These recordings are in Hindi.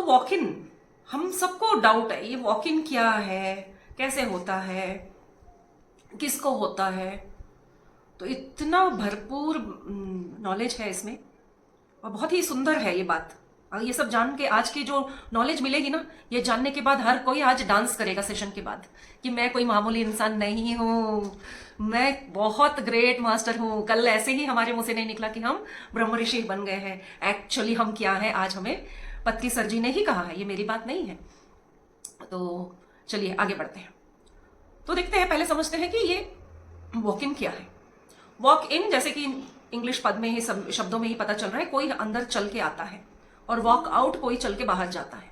वॉक इन, हम सबको डाउट है ये वॉक इन क्या है, कैसे होता है, किसको होता है। तो इतना भरपूर नॉलेज है इसमें और बहुत ही सुंदर है ये बात। और ये सब जान के आज की जो नॉलेज मिलेगी ना, ये जानने के बाद हर कोई आज डांस करेगा सेशन के बाद कि मैं कोई मामूली इंसान नहीं हूँ, मैं बहुत ग्रेट मास्टर हूँ। कल ऐसे ही हमारे मुंह से नहीं निकला कि हम ब्रह्म ऋषि बन गए हैं। एक्चुअली हम क्या है आज हमें पत्री सर जी ने ही कहा है, ये मेरी बात नहीं है। तो चलिए आगे बढ़ते हैं। तो देखते हैं, पहले समझते हैं कि ये वॉक इन क्या है। वॉक इन जैसे कि इंग्लिश पद में ही शब्दों में ही पता चल रहा है, कोई अंदर चल के आता है, और वॉक आउट कोई चल के बाहर जाता है।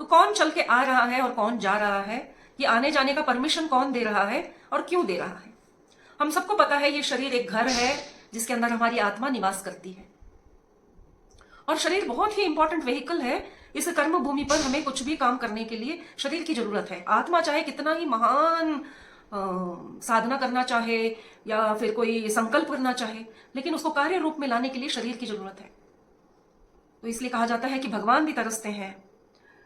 तो कौन चल के आ रहा है और कौन जा रहा है, ये आने जाने का परमिशन कौन दे रहा है और क्यों दे रहा है। हम सबको पता है ये शरीर एक घर है जिसके अंदर हमारी आत्मा निवास करती है, और शरीर बहुत ही इंपॉर्टेंट व्हीकल है। इस कर्म भूमि पर हमें कुछ भी काम करने के लिए शरीर की जरूरत है। आत्मा चाहे कितना ही महान साधना करना चाहे या फिर कोई संकल्प करना चाहे, लेकिन उसको कार्य रूप में लाने के लिए शरीर की जरूरत है। तो इसलिए कहा जाता है कि भगवान भी तरसते हैं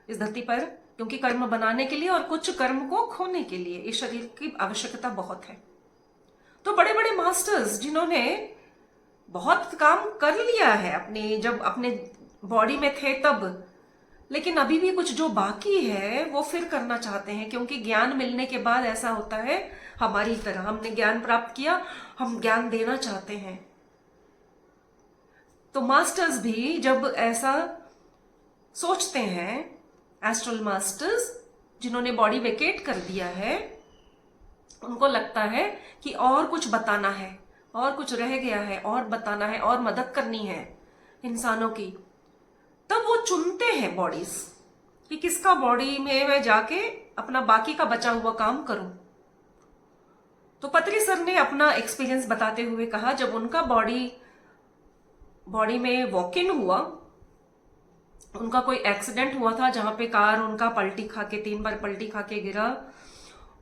इस धरती पर, क्योंकि कर्म बनाने के लिए और कुछ कर्म को खोने के लिए इस शरीर की आवश्यकता बहुत है। तो बड़े बड़े मास्टर्स जिन्होंने बहुत काम कर लिया है अपने, जब अपने बॉडी में थे तब, लेकिन अभी भी कुछ जो बाकी है वो फिर करना चाहते हैं, क्योंकि ज्ञान मिलने के बाद ऐसा होता है हमारी तरह, हमने ज्ञान प्राप्त किया, हम ज्ञान देना चाहते हैं। तो मास्टर्स भी जब ऐसा सोचते हैं, एस्ट्रल मास्टर्स जिन्होंने बॉडी वेकेट कर दिया है, उनको लगता है कि और कुछ बताना है, और कुछ रह गया है, और बताना है, और मदद करनी है इंसानों की। तब वो चुनते हैं बॉडीज कि किसका बॉडी में मैं जाके अपना बाकी का बचा हुआ काम करूं। तो पत्री सर ने अपना एक्सपीरियंस बताते हुए कहा, जब उनका बॉडी में वॉक इन हुआ, उनका कोई एक्सीडेंट हुआ था जहां पे कार उनका पलटी खा के 3 बार पलटी खा के गिरा,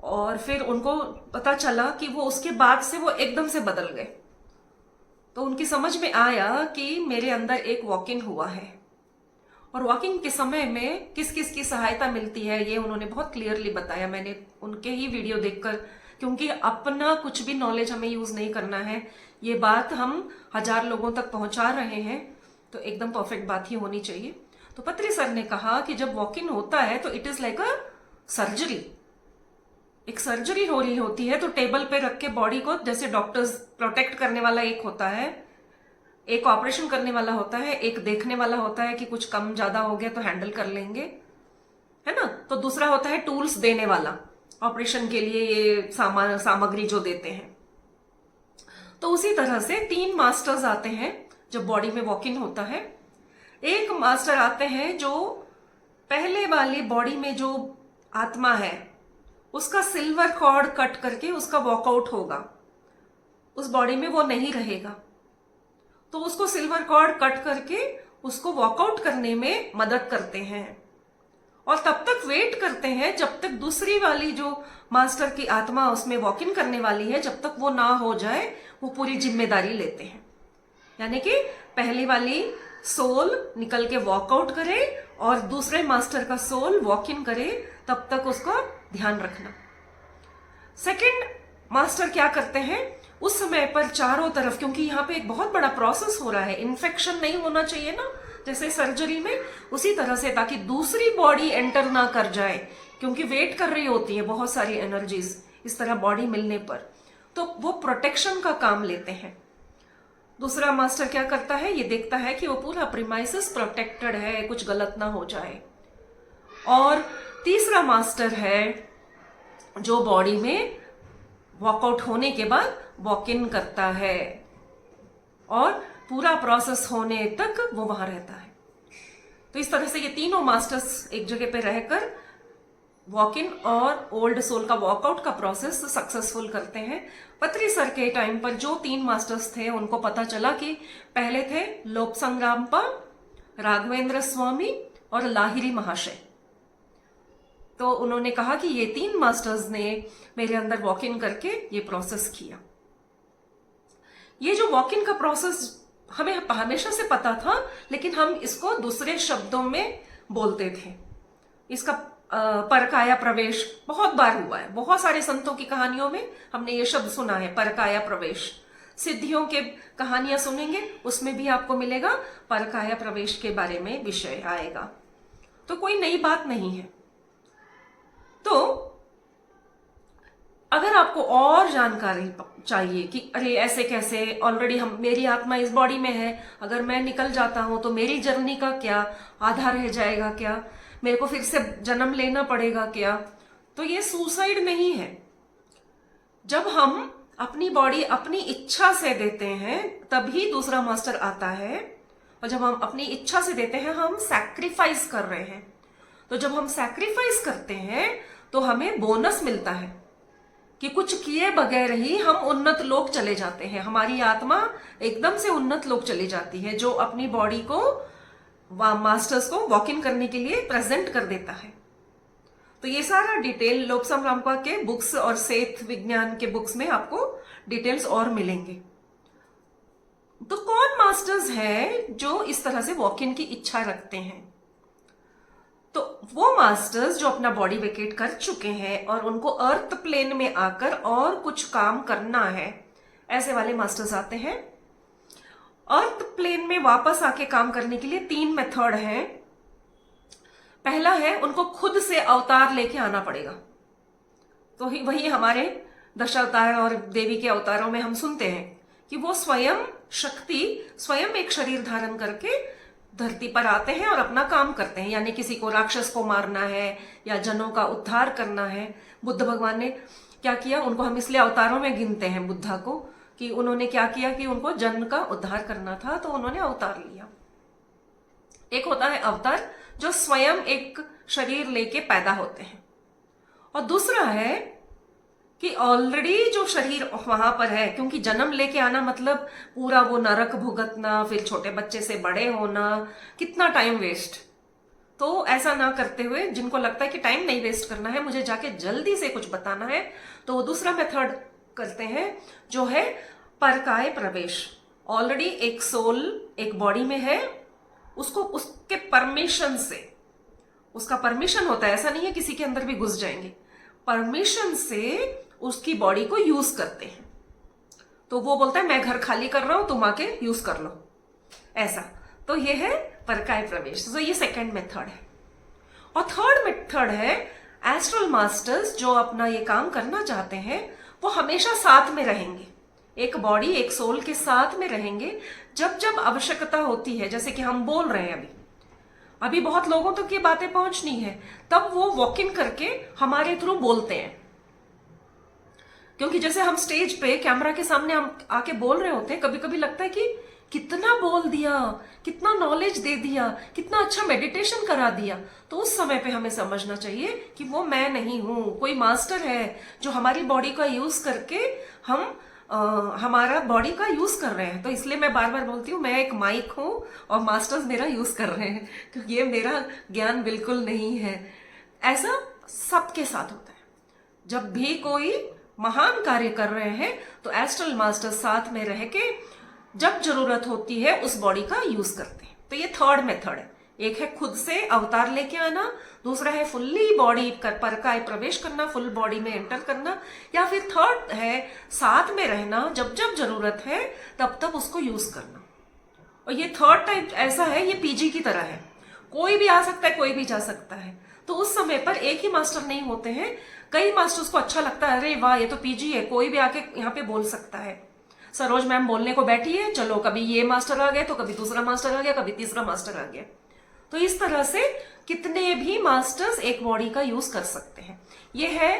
और फिर उनको पता चला कि वो उसके बाद से वो एकदम से बदल गए। तो उनकी समझ में आया कि मेरे अंदर एक वॉक इन हुआ है, और वॉकिंग के समय में किस किस की सहायता मिलती है ये उन्होंने बहुत क्लियरली बताया। मैंने उनके ही वीडियो देखकर, क्योंकि अपना कुछ भी नॉलेज हमें यूज नहीं करना है, ये बात हम 1000 लोगों तक पहुंचा रहे हैं, तो एकदम परफेक्ट बात ही होनी चाहिए। तो पत्री सर ने कहा कि जब वॉक इन होता है तो it is like a surgery, एक सर्जरी हो रही होती है। तो टेबल पे रख के बॉडी को, जैसे डॉक्टर्स प्रोटेक्ट करने वाला एक होता है, एक ऑपरेशन करने वाला होता है, एक देखने वाला होता है कि कुछ कम ज्यादा हो गया तो हैंडल कर लेंगे, है ना। तो दूसरा होता है टूल्स देने वाला, ऑपरेशन के लिए ये सामग्री जो देते हैं। तो उसी तरह से 3 मास्टर्स आते हैं जब बॉडी में वॉक इन होता है। एक मास्टर आते हैं जो पहले वाली बॉडी में जो आत्मा है उसका सिल्वर कॉर्ड कट करके उसका वॉकआउट होगा, उस बॉडी में वो नहीं रहेगा। तो उसको सिल्वर कॉर्ड कट करके उसको वॉकआउट करने में मदद करते हैं, और तब तक वेट करते हैं जब तक दूसरी वाली जो मास्टर की आत्मा उसमें वॉक इन करने वाली है, जब तक वो ना हो जाए वो पूरी जिम्मेदारी लेते हैं। यानी कि पहली वाली सोल निकल के वॉकआउट करे और दूसरे मास्टर का सोल वॉक इन करे, तब तक उसका ध्यान रखना। सेकंड मास्टर क्या करते हैं, उस समय पर चारों तरफ, क्योंकि यहाँ पे एक बहुत बड़ा प्रोसेस हो रहा है, इन्फेक्शन नहीं होना चाहिए ना जैसे सर्जरी में, उसी तरह से, ताकि दूसरी बॉडी एंटर ना कर जाए, क्योंकि वेट कर रही होती है बहुत सारी एनर्जीज इस तरह बॉडी मिलने पर। तो वो प्रोटेक्शन का काम लेते हैं। दूसरा मास्टर क्या करता है, ये देखता है कि वो पूरा प्रीमाइसिस प्रोटेक्टेड है, कुछ गलत ना हो जाए। और तीसरा मास्टर है जो बॉडी में वॉकआउट होने के बाद वॉक इन करता है, और पूरा प्रोसेस होने तक वो वहां रहता है। तो इस तरह से ये तीनों मास्टर्स एक जगह पे रहकर वॉक इन और ओल्ड सोल का वॉकआउट का प्रोसेस सक्सेसफुल करते हैं। पत्री सर के टाइम पर जो 3 मास्टर्स थे उनको पता चला कि पहले थे लोक संग्रामपा, राघवेंद्र स्वामी और लाहिरी महाशय। तो उन्होंने कहा कि ये 3 मास्टर्स ने मेरे अंदर वॉक इन करके ये प्रोसेस किया। ये जो वॉक इन का प्रोसेस हमें हमेशा से पता था, लेकिन हम इसको दूसरे शब्दों में बोलते थे। इसका परकाया प्रवेश बहुत बार हुआ है, बहुत सारे संतों की कहानियों में हमने ये शब्द सुना है, परकाया प्रवेश। सिद्धियों के कहानियां सुनेंगे, उसमें भी आपको मिलेगा परकाया प्रवेश के बारे में विषय आएगा। तो कोई नई बात नहीं है। तो अगर आपको और जानकारी चाहिए कि अरे ऐसे कैसे, ऑलरेडी मेरी आत्मा इस बॉडी में है, अगर मैं निकल जाता हूं तो मेरी जर्नी का क्या आधा रह जाएगा, क्या मेरे को फिर से जन्म लेना पड़ेगा क्या, तो ये सुसाइड नहीं है। जब हम अपनी बॉडी अपनी इच्छा से देते हैं तभी दूसरा मास्टर आता है, और जब हम अपनी इच्छा से देते हैं हम सैक्रिफाइस कर रहे हैं। तो जब हम सैक्रिफाइस करते हैं तो हमें बोनस मिलता है कि कुछ किए बगैर ही हम उन्नत लोक चले जाते हैं। हमारी आत्मा एकदम से उन्नत लोक चली जाती है, जो अपनी बॉडी को मास्टर्स को वॉक इन करने के लिए प्रेजेंट कर देता है। तो ये सारा डिटेल लोबसांग रामपा के बुक्स और सेठ विज्ञान के बुक्स में आपको डिटेल्स और मिलेंगे। तो कौन मास्टर्स हैं जो इस तरह से वॉक इन की इच्छा रखते हैं? तो वो मास्टर्स जो अपना बॉडी वेकेट कर चुके हैं और उनको अर्थ प्लेन में आकर और कुछ काम करना है, ऐसे वाले मास्टर्स आते हैं। अर्थ प्लेन में वापस आके काम करने के लिए 3 मेथड हैं। पहला है उनको खुद से अवतार लेके आना पड़ेगा। तो वही हमारे दशावतार और देवी के अवतारों में हम सुनते हैं कि वो स्वयं शक्ति स्वयं एक शरीर धारण करके धरती पर आते हैं और अपना काम करते हैं, यानी किसी को राक्षस को मारना है या जनों का उद्धार करना है। बुद्ध भगवान ने क्या किया, उनको हम इसलिए अवतारों में गिनते हैं बुद्धा को, कि उन्होंने क्या किया कि उनको जन का उद्धार करना था तो उन्होंने अवतार लिया। एक होता है अवतार जो स्वयं एक शरीर लेके पैदा होते हैं, और दूसरा है कि ऑलरेडी जो शरीर वहां पर है, क्योंकि जन्म लेके आना मतलब पूरा वो नरक भुगतना, फिर छोटे बच्चे से बड़े होना, कितना टाइम वेस्ट। तो ऐसा ना करते हुए जिनको लगता है कि टाइम नहीं वेस्ट करना है, मुझे जाके जल्दी से कुछ बताना है, तो वो दूसरा मेथड करते हैं जो है परकाय प्रवेश। ऑलरेडी एक सोल एक बॉडी में है, उसको उसके परमिशन से, उसका परमिशन होता है, ऐसा नहीं है किसी के अंदर भी घुस जाएंगे, परमिशन से उसकी बॉडी को यूज करते हैं। तो वो बोलता है मैं घर खाली कर रहा हूं, तुम आके यूज कर लो, ऐसा। तो ये है परकाय प्रवेश। तो ये सेकंड मेथड है। और थर्ड मेथड है एस्ट्रल मास्टर्स जो अपना ये काम करना चाहते हैं, वो हमेशा साथ में रहेंगे, एक बॉडी एक सोल के साथ में रहेंगे। जब जब आवश्यकता होती है, जैसे कि हम बोल रहे हैं अभी बहुत लोगों तक ये बातें पहुंचनी है, तब वो वॉक इन करके हमारे थ्रू बोलते हैं। क्योंकि जैसे हम स्टेज पे कैमरा के सामने हम आके बोल रहे होते हैं, कभी कभी लगता है कि कितना बोल दिया, कितना नॉलेज दे दिया, कितना अच्छा मेडिटेशन करा दिया। तो उस समय पे हमें समझना चाहिए कि वो मैं नहीं हूं, कोई मास्टर है जो हमारी बॉडी का यूज करके हम हमारा बॉडी का यूज कर रहे हैं। तो इसलिए मैं बार बार बोलती हूँ मैं एक माइक हूं और मास्टर्स मेरा यूज कर रहे हैं, क्योंकि ये मेरा ज्ञान बिल्कुल नहीं है। ऐसा सबके साथ होता है। जब भी कोई महान कार्य कर रहे हैं तो एस्ट्रल मास्टर साथ में रह के जब जरूरत होती है उस बॉडी का यूज करते हैं। तो ये थर्ड मेथड है। एक है खुद से अवतार लेके आना, दूसरा है फुल्ली बॉडी परकाय प्रवेश करना, फुल बॉडी में एंटर करना, या फिर थर्ड है साथ में रहना, जब जब जरूरत है तब तब उसको यूज करना। और ये थर्ड टाइप ऐसा है, ये पीजी की तरह है, कोई भी आ सकता है, कोई भी जा सकता है। तो उस समय पर एक ही मास्टर नहीं होते हैं, कई मास्टर्स को अच्छा लगता है, अरे वाह ये तो पीजी है, कोई भी आके यहाँ पे बोल सकता है। सरोज मैम बोलने को बैठी है, चलो कभी ये मास्टर आ गया तो कभी दूसरा मास्टर आ गया, कभी तीसरा मास्टर आ गया। तो इस तरह से कितने भी मास्टर्स एक बॉडी का यूज कर सकते हैं। ये है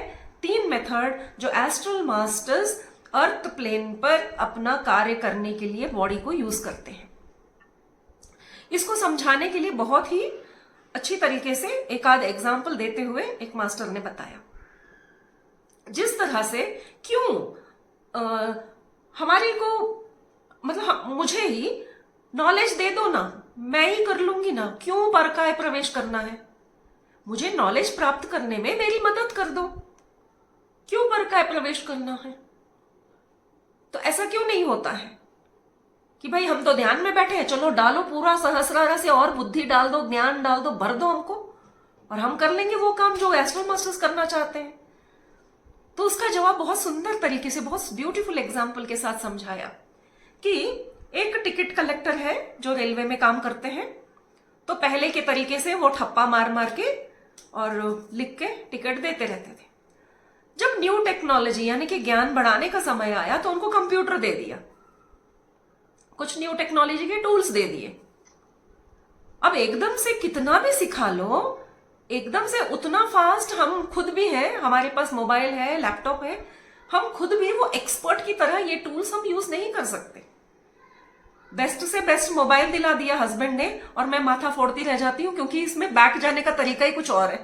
3 मेथड जो एस्ट्रल मास्टर्स अर्थ प्लेन पर अपना कार्य करने के लिए बॉडी को यूज करते हैं। इसको समझाने के लिए बहुत ही अच्छी तरीके से एक आध एग्जाम्पल देते हुए एक मास्टर ने बताया, जिस तरह से क्यों हमारे को मतलब मुझे ही नॉलेज दे दो ना, मैं ही कर लूंगी ना, क्यों परकाय प्रवेश करना है? मुझे नॉलेज प्राप्त करने में मेरी मदद कर दो, क्यों परकाय प्रवेश करना है? तो ऐसा क्यों नहीं होता है कि भाई हम तो ध्यान में बैठे हैं, चलो डालो पूरा सहस्रार से और बुद्धि डाल दो, ज्ञान डाल दो, भर दो हमको, और हम कर लेंगे वो काम जो एस्ट्रो मास्टर्स करना चाहते हैं। तो उसका जवाब बहुत सुंदर तरीके से, बहुत ब्यूटीफुल एग्जाम्पल के साथ समझाया कि एक टिकट कलेक्टर है जो रेलवे में काम करते हैं। तो पहले के तरीके से वो ठप्पा मार मार के और लिख के टिकट देते रहते थे। जब न्यू टेक्नोलॉजी यानी कि ज्ञान बढ़ाने का समय आया तो उनको कंप्यूटर दे दिया, कुछ न्यू टेक्नोलॉजी के टूल्स दे दिए। अब एकदम से कितना भी सिखा लो, एकदम से उतना फास्ट हम खुद भी हैं, हमारे पास मोबाइल है, लैपटॉप है, हम खुद भी वो एक्सपर्ट की तरह ये टूल्स हम यूज नहीं कर सकते। बेस्ट से बेस्ट मोबाइल दिला दिया हस्बैंड ने और मैं माथा फोड़ती रह जाती हूँ, क्योंकि इसमें बैक जाने का तरीका ही कुछ और है।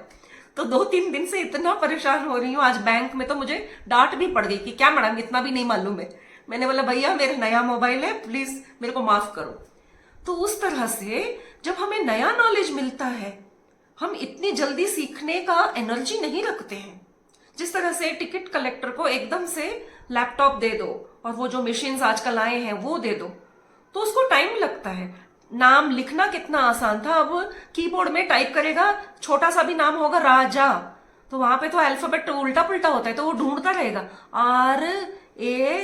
तो 2-3 दिन से इतना परेशान हो रही हूँ। आज बैंक में तो मुझे डांट भी पड़ गई कि क्या मैडम इतना भी नहीं मालूम है। मैंने बोला भैया मेरा नया मोबाइल है, प्लीज मेरे को माफ करो। तो उस तरह से जब हमें नया नॉलेज मिलता है, हम इतनी जल्दी सीखने का एनर्जी नहीं रखते हैं। जिस तरह से टिकट कलेक्टर को एकदम से लैपटॉप दे दो और वो जो मशीन्स आजकल आए हैं वो दे दो, तो उसको टाइम लगता है। नाम लिखना कितना आसान था, अब कीबोर्ड में टाइप करेगा, छोटा सा भी नाम होगा राजा, तो वहां पे तो अल्फाबेट उल्टा पुल्टा होता है, तो वो ढूंढता रहेगा RAJA,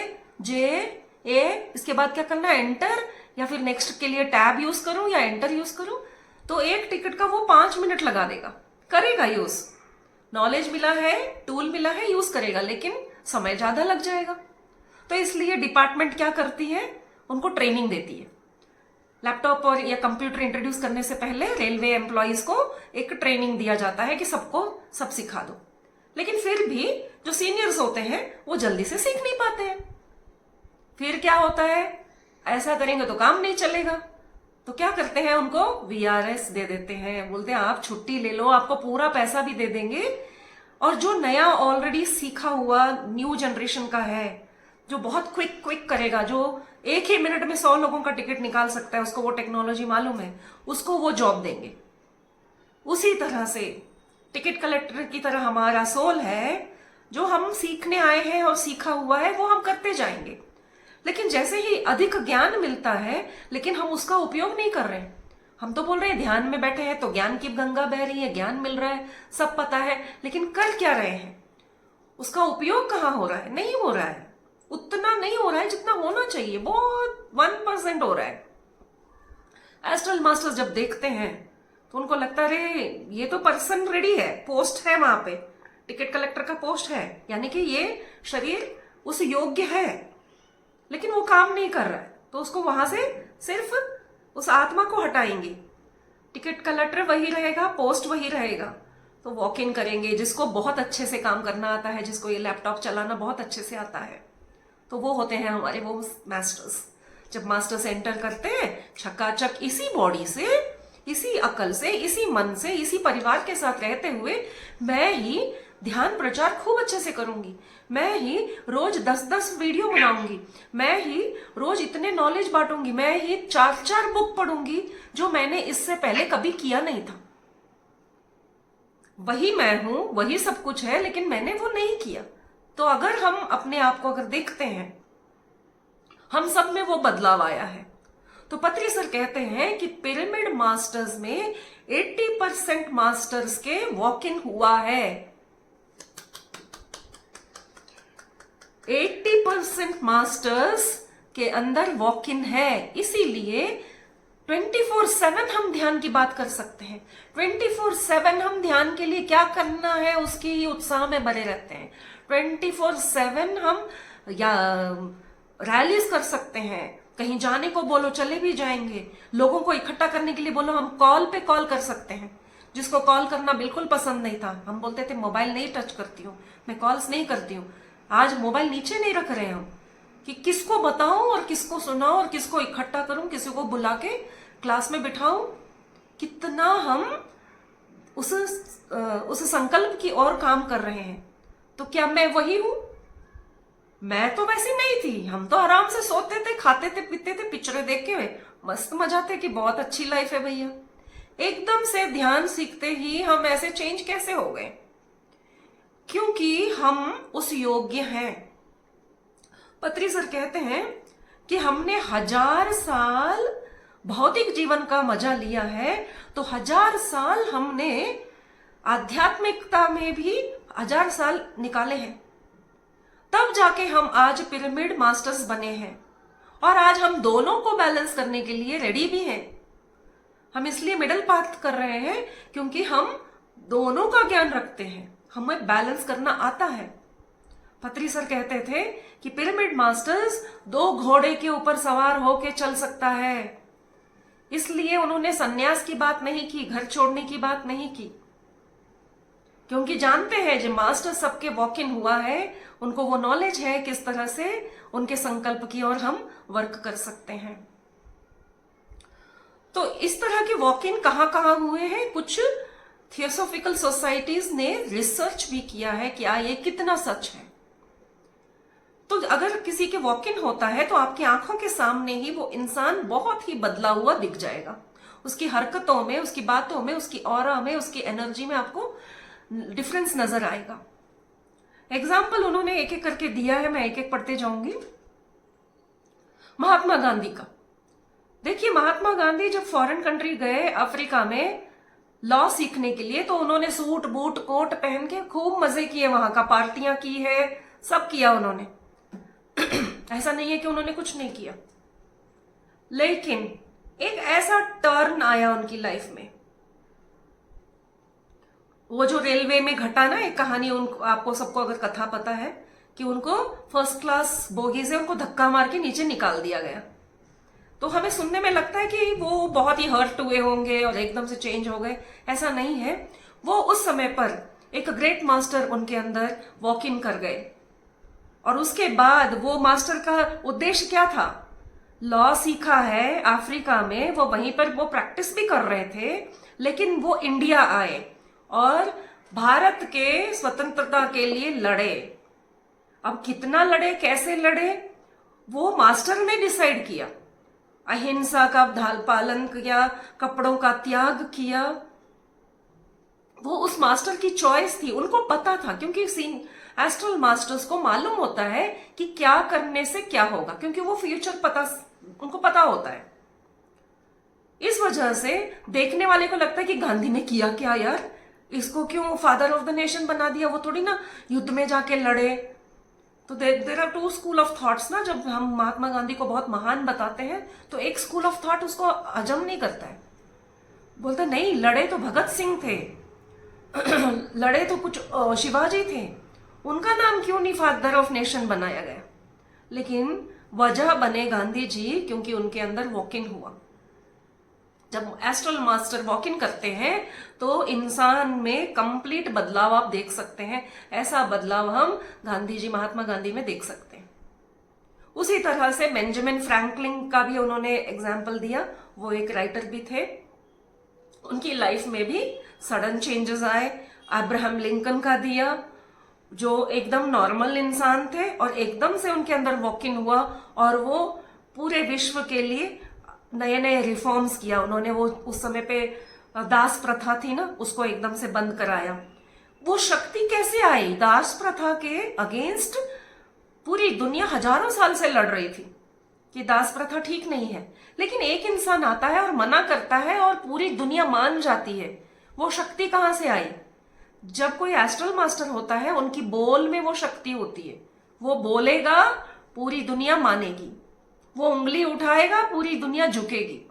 इसके बाद क्या करना है, एंटर, या फिर नेक्स्ट के लिए टैब यूज करूं या एंटर यूज करूं। तो एक टिकट का वो 5 मिनट लगा देगा, करेगा यूज, नॉलेज मिला है, टूल मिला है, यूज करेगा, लेकिन समय ज्यादा लग जाएगा। तो इसलिए डिपार्टमेंट क्या करती है, उनको ट्रेनिंग देती है। लैपटॉप और या कंप्यूटर इंट्रोड्यूस करने से पहले रेलवे एम्प्लॉयज को एक ट्रेनिंग दिया जाता है कि सबको सब सिखा दो। लेकिन फिर भी जो सीनियर्स होते हैं वो जल्दी से सीख नहीं पाते हैं। फिर क्या होता है, ऐसा करेंगे तो काम नहीं चलेगा, तो क्या करते हैं, उनको VRS दे देते हैं, बोलते हैं आप छुट्टी ले लो, आपको पूरा पैसा भी दे देंगे। और जो नया ऑलरेडी सीखा हुआ न्यू जनरेशन का है, जो बहुत क्विक करेगा, जो 1 ही मिनट में 100 लोगों का टिकट निकाल सकता है, उसको वो टेक्नोलॉजी मालूम है, उसको वो जॉब देंगे। उसी तरह से टिकट कलेक्टर की तरह हमारा सोल है, जो हम सीखने आए हैं और सीखा हुआ है वो हम करते जाएंगे। लेकिन जैसे ही अधिक ज्ञान मिलता है, लेकिन हम उसका उपयोग नहीं कर रहे। हम तो बोल रहे हैं ध्यान में बैठे हैं तो ज्ञान की गंगा बह रही है, ज्ञान मिल रहा है, सब पता है, लेकिन कर क्या रहे हैं, उसका उपयोग कहाँ हो रहा है, नहीं हो रहा है, उतना नहीं हो रहा है जितना होना चाहिए, बहुत 1% हो रहा है। एस्ट्रल मास्टर्स जब देखते हैं तो उनको लगता है अरे ये तो पर्सन रेडी है, पोस्ट है वहां पे, टिकट कलेक्टर का पोस्ट है, यानी कि ये शरीर उस योग्य है, लेकिन वो काम नहीं कर रहा है, तो उसको वहां से सिर्फ उस आत्मा को हटाएंगे। टिकट कलेक्टर वही रहेगा, पोस्ट वही रहेगा, तो वॉक इन करेंगे। जिसको बहुत अच्छे से काम करना आता है, जिसको ये लैपटॉप चलाना बहुत अच्छे से आता है, तो वो होते हैं हमारे वो मास्टर्स। जब मास्टर्स एंटर करते हैं, छक्काचक इसी बॉडी से, इसी अकल से, इसी मन से, इसी परिवार के साथ रहते हुए मैं ही ध्यान प्रचार खूब अच्छे से करूंगी, मैं ही रोज 10-10 वीडियो बनाऊंगी, मैं ही रोज इतने नॉलेज बांटूंगी, मैं ही 4-4 बुक पढ़ूंगी जो मैंने इससे पहले कभी किया नहीं था। वही मैं हूं, वही सब कुछ है, लेकिन मैंने वो नहीं किया। तो अगर हम अपने आप को अगर देखते हैं, हम सब में वो बदलाव आया है। तो पत्री सर कहते हैं कि पिरामिड मास्टर्स में 80% मास्टर्स के वॉक इन हुआ है। 80% मास्टर्स के अंदर वॉक इन है, इसीलिए 24/7 हम ध्यान की बात कर सकते हैं। 24/7 हम ध्यान के लिए क्या करना है उसकी ही उत्साह में बने रहते हैं। 24/7 हम या रैलीज कर सकते हैं, कहीं जाने को बोलो चले भी जाएंगे, लोगों को इकट्ठा करने के लिए बोलो हम कॉल पे कॉल कर सकते हैं। जिसको कॉल करना बिल्कुल पसंद नहीं था, हम बोलते थे मोबाइल नहीं टच करती हूँ, मैं कॉल्स नहीं करती हूँ, आज मोबाइल नीचे नहीं रख रहे हम कि किसको बताऊं और किसको सुनाऊं और किसको इकट्ठा करूं, किसी को बुला के क्लास में बिठाऊं। कितना हम उस संकल्प की ओर काम कर रहे हैं। तो क्या मैं वही हूं? मैं तो वैसी नहीं थी। हम तो आराम से सोते थे, खाते थे, पीते थे, पिक्चरें देख के मस्त मजा थे कि बहुत अच्छी लाइफ है भैया। एकदम से ध्यान सीखते ही हम ऐसे चेंज कैसे हो गए? क्योंकि हम उस योग्य हैं। पत्री सर कहते हैं कि हमने 1000 साल भौतिक जीवन का मजा लिया है, तो 1000 साल हमने आध्यात्मिकता में भी 1000 साल निकाले हैं। तब जाके हम आज पिरामिड मास्टर्स बने हैं, और आज हम दोनों को बैलेंस करने के लिए रेडी भी हैं। हम इसलिए मिडिल पाथ कर रहे हैं क्योंकि हम दोनों का ज्ञान रखते हैं, हमें बैलेंस करना आता है। पत्री सर कहते थे कि पिरामिड मास्टर्स 2 घोड़े के ऊपर सवार होके चल सकता है, इसलिए उन्होंने सन्यास की बात नहीं की, घर छोड़ने की बात नहीं की, क्योंकि जानते हैं जो मास्टर सबके वॉक इन हुआ है, उनको वो नॉलेज है किस तरह से उनके संकल्प की ओर हम वर्क कर सकते हैं। तो इस तरह के वॉक इन कहां हुए हैं? कुछ थियोसॉफिकल सोसाइटीज ने रिसर्च भी किया है कि ये कितना सच है। तो अगर किसी के वॉक इन होता है तो आपकी आंखों के सामने ही वो इंसान बहुत ही बदला हुआ दिख जाएगा। उसकी हरकतों में, उसकी बातों में, उसकी ऑरा में, उसकी एनर्जी में आपको डिफरेंस नजर आएगा। एग्जाम्पल उन्होंने एक एक करके दिया है, मैं एक एक पढ़ते जाऊंगी। महात्मा गांधी का देखिए, महात्मा गांधी जब फॉरेन कंट्री गए अफ्रीका में लॉ सीखने के लिए, तो उन्होंने सूट बूट कोट पहन के खूब मजे किए, वहां का पार्टियां की है, सब किया उन्होंने। ऐसा नहीं है कि उन्होंने कुछ नहीं किया, लेकिन एक ऐसा टर्न आया उनकी लाइफ में। वो जो रेलवे में घटा ना एक कहानी, उनको आपको सबको अगर कथा पता है कि उनको फर्स्ट क्लास बोगी से उनको धक्का मार के नीचे निकाल दिया गया। तो हमें सुनने में लगता है कि वो बहुत ही हर्ट हुए होंगे और एकदम से चेंज हो गए। ऐसा नहीं है। वो उस समय पर एक ग्रेट मास्टर उनके अंदर वॉक इन कर गए, और उसके बाद वो मास्टर का उद्देश्य क्या था? लॉ सीखा है अफ्रीका में, वो वहीं पर वो प्रैक्टिस भी कर रहे थे, लेकिन वो इंडिया आए और भारत के स्वतंत्रता के लिए लड़े। अब कितना लड़े, कैसे लड़े, वो मास्टर ने डिसाइड किया। अहिंसा का पालन किया, कपड़ों का त्याग किया। वो उस मास्टर की चॉइस थी, उनको पता था, क्योंकि एस्ट्रल मास्टर्स को मालूम होता है कि क्या करने से क्या होगा, क्योंकि वो फ्यूचर उनको पता होता है। इस वजह से देखने वाले को लगता है कि गांधी ने किया क्या यार, इसको क्यों फादर ऑफ द नेशन बना दिया? वो थोड़ी ना युद्ध में जाके लड़े। तो there are 2 school of thoughts ना। जब हम महात्मा गांधी को बहुत महान बताते हैं तो एक स्कूल ऑफ थॉट उसको हजम नहीं करता है, बोलता नहीं, लड़े तो भगत सिंह थे, लड़े तो कुछ शिवाजी थे, उनका नाम क्यों नहीं फादर ऑफ नेशन बनाया गया? लेकिन वजह बने गांधी जी, क्योंकि उनके अंदर वॉक इन हुआ। जब एस्ट्रल मास्टर वॉक इन करते हैं तो इंसान में कंप्लीट बदलाव आप देख सकते हैं। ऐसा बदलाव हम गांधी जी, महात्मा गांधी में देख सकते हैं। उसी तरह से बेंजामिन फ्रैंकलिन का भी उन्होंने एग्जाम्पल दिया। वो एक राइटर भी थे, उनकी लाइफ में भी सडन चेंजेस आए। अब्राहम लिंकन का दिया, जो एकदम नॉर्मल इंसान थे और एकदम से उनके अंदर वॉक इन हुआ और वो पूरे विश्व के लिए नए नए रिफॉर्म्स किया उन्होंने। वो उस समय पे दास प्रथा थी ना, उसको एकदम से बंद कराया। वो शक्ति कैसे आई? दास प्रथा के अगेंस्ट पूरी दुनिया हजारों साल से लड़ रही थी कि दास प्रथा ठीक नहीं है, लेकिन एक इंसान आता है और मना करता है और पूरी दुनिया मान जाती है। वो शक्ति कहां से आई? जब कोई एस्ट्रल मास्टर होता है, उनकी बोल में वो शक्ति होती है। वो बोलेगा, पूरी दुनिया मानेगी। वो उंगली उठाएगा, पूरी दुनिया झुकेगी।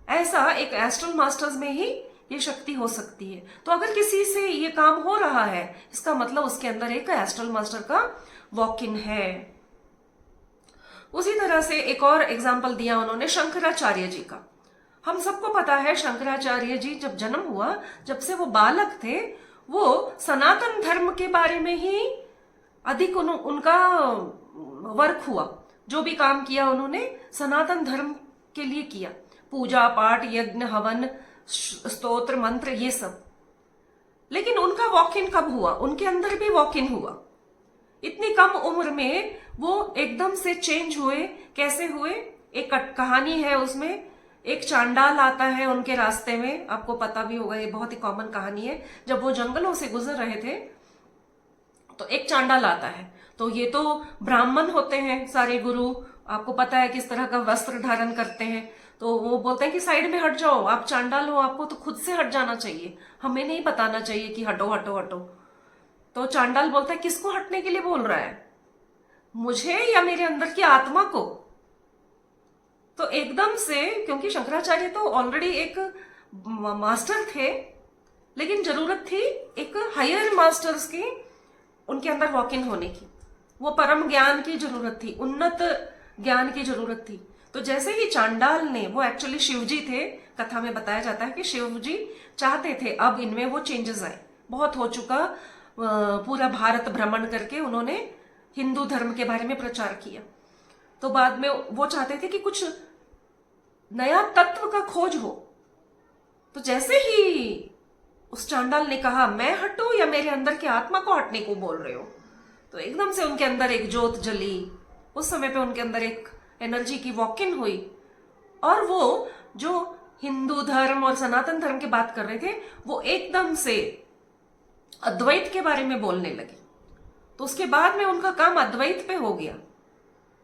ऐसा एक एस्ट्रल मास्टर्स में ही ये शक्ति हो सकती है। तो अगर किसी से ये काम हो रहा है, इसका मतलब उसके अंदर एक एस्ट्रल मास्टर का वॉक इन है। उसी तरह से एक और एग्जाम्पल दिया उन्होंने शंकराचार्य जी का। हम सबको पता है शंकराचार्य जी जब जन्म हुआ, जब से वो बालक थे, वो सनातन धर्म के बारे में ही अधिक उनका वर्क हुआ। जो भी काम किया उन्होंने सनातन धर्म के लिए किया, पूजा पाठ, यज्ञ, हवन, स्तोत्र, मंत्र, ये सब। लेकिन उनका वॉक इन कब हुआ? उनके अंदर भी वॉक इन हुआ। इतनी कम उम्र में वो एकदम से चेंज हुए। कैसे हुए? एक कहानी है उसमें। एक चांडाल आता है उनके रास्ते में, आपको पता भी होगा, ये बहुत ही कॉमन कहानी है। जब वो जंगलों से गुजर रहे थे तो एक चांडाल आता है। तो ये तो ब्राह्मण होते हैं सारे गुरु, आपको पता है किस तरह का वस्त्र धारण करते हैं। तो वो बोलते हैं कि साइड में हट जाओ, आप चांडाल हो, आपको तो खुद से हट जाना चाहिए, हमें नहीं बताना चाहिए कि हटो हटो हटो। तो चांडाल बोलता है किसको हटने के लिए बोल रहा है, मुझे या मेरे अंदर की आत्मा को? तो एकदम से, क्योंकि शंकराचार्य तो ऑलरेडी एक मास्टर थे, लेकिन जरूरत थी एक हायर मास्टर्स की उनके अंदर वॉक इन होने की, वो परम ज्ञान की जरूरत थी, उन्नत ज्ञान की जरूरत थी। तो जैसे ही चांडाल ने, वो एक्चुअली शिवजी थे, कथा में बताया जाता है कि शिवजी चाहते थे अब इनमें वो चेंजेस आए, बहुत हो चुका, पूरा भारत भ्रमण करके उन्होंने हिंदू धर्म के बारे में प्रचार किया। तो बाद में वो चाहते थे कि कुछ नया तत्व का खोज हो। तो जैसे ही उस चांडाल ने कहा मैं हटूं या मेरे अंदर की आत्मा को हटने को बोल रहे हो, तो एकदम से उनके अंदर एक ज्योत जली। उस समय पे उनके अंदर एक एनर्जी की वॉक इन हुई, और वो जो हिंदू धर्म और सनातन धर्म की बात कर रहे थे, वो एकदम से अद्वैत के बारे में बोलने लगे। तो उसके बाद में उनका काम अद्वैत पे हो गया।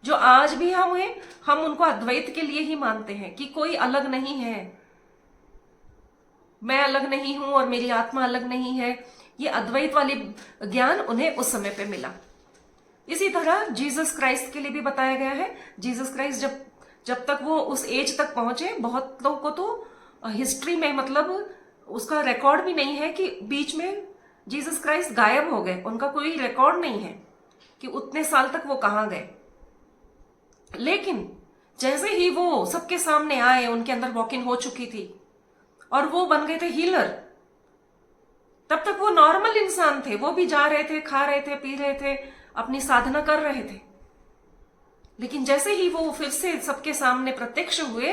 जो आज भी हम उनको अद्वैत के लिए ही मानते हैं कि कोई अलग नहीं है, मैं अलग नहीं हूं और मेरी आत्मा अलग नहीं है। ये अद्वैत वाली ज्ञान उन्हें उस समय पे मिला। इसी तरह जीसस क्राइस्ट के लिए भी बताया गया है। जीसस क्राइस्ट जब तक वो उस एज तक पहुंचे, बहुत लोगों को तो हिस्ट्री में मतलब उसका रिकॉर्ड भी नहीं है कि बीच में जीसस क्राइस्ट गायब हो गए, उनका कोई रिकॉर्ड नहीं है कि उतने साल तक वो कहां गए। लेकिन जैसे ही वो सबके सामने आए, उनके अंदर वॉक इन हो चुकी थी और वो बन गए थे हीलर। तब तक वो नॉर्मल इंसान थे, वो भी जा रहे थे, खा रहे थे, पी रहे थे, अपनी साधना कर रहे थे। लेकिन जैसे ही वो फिर से सबके सामने प्रत्यक्ष हुए,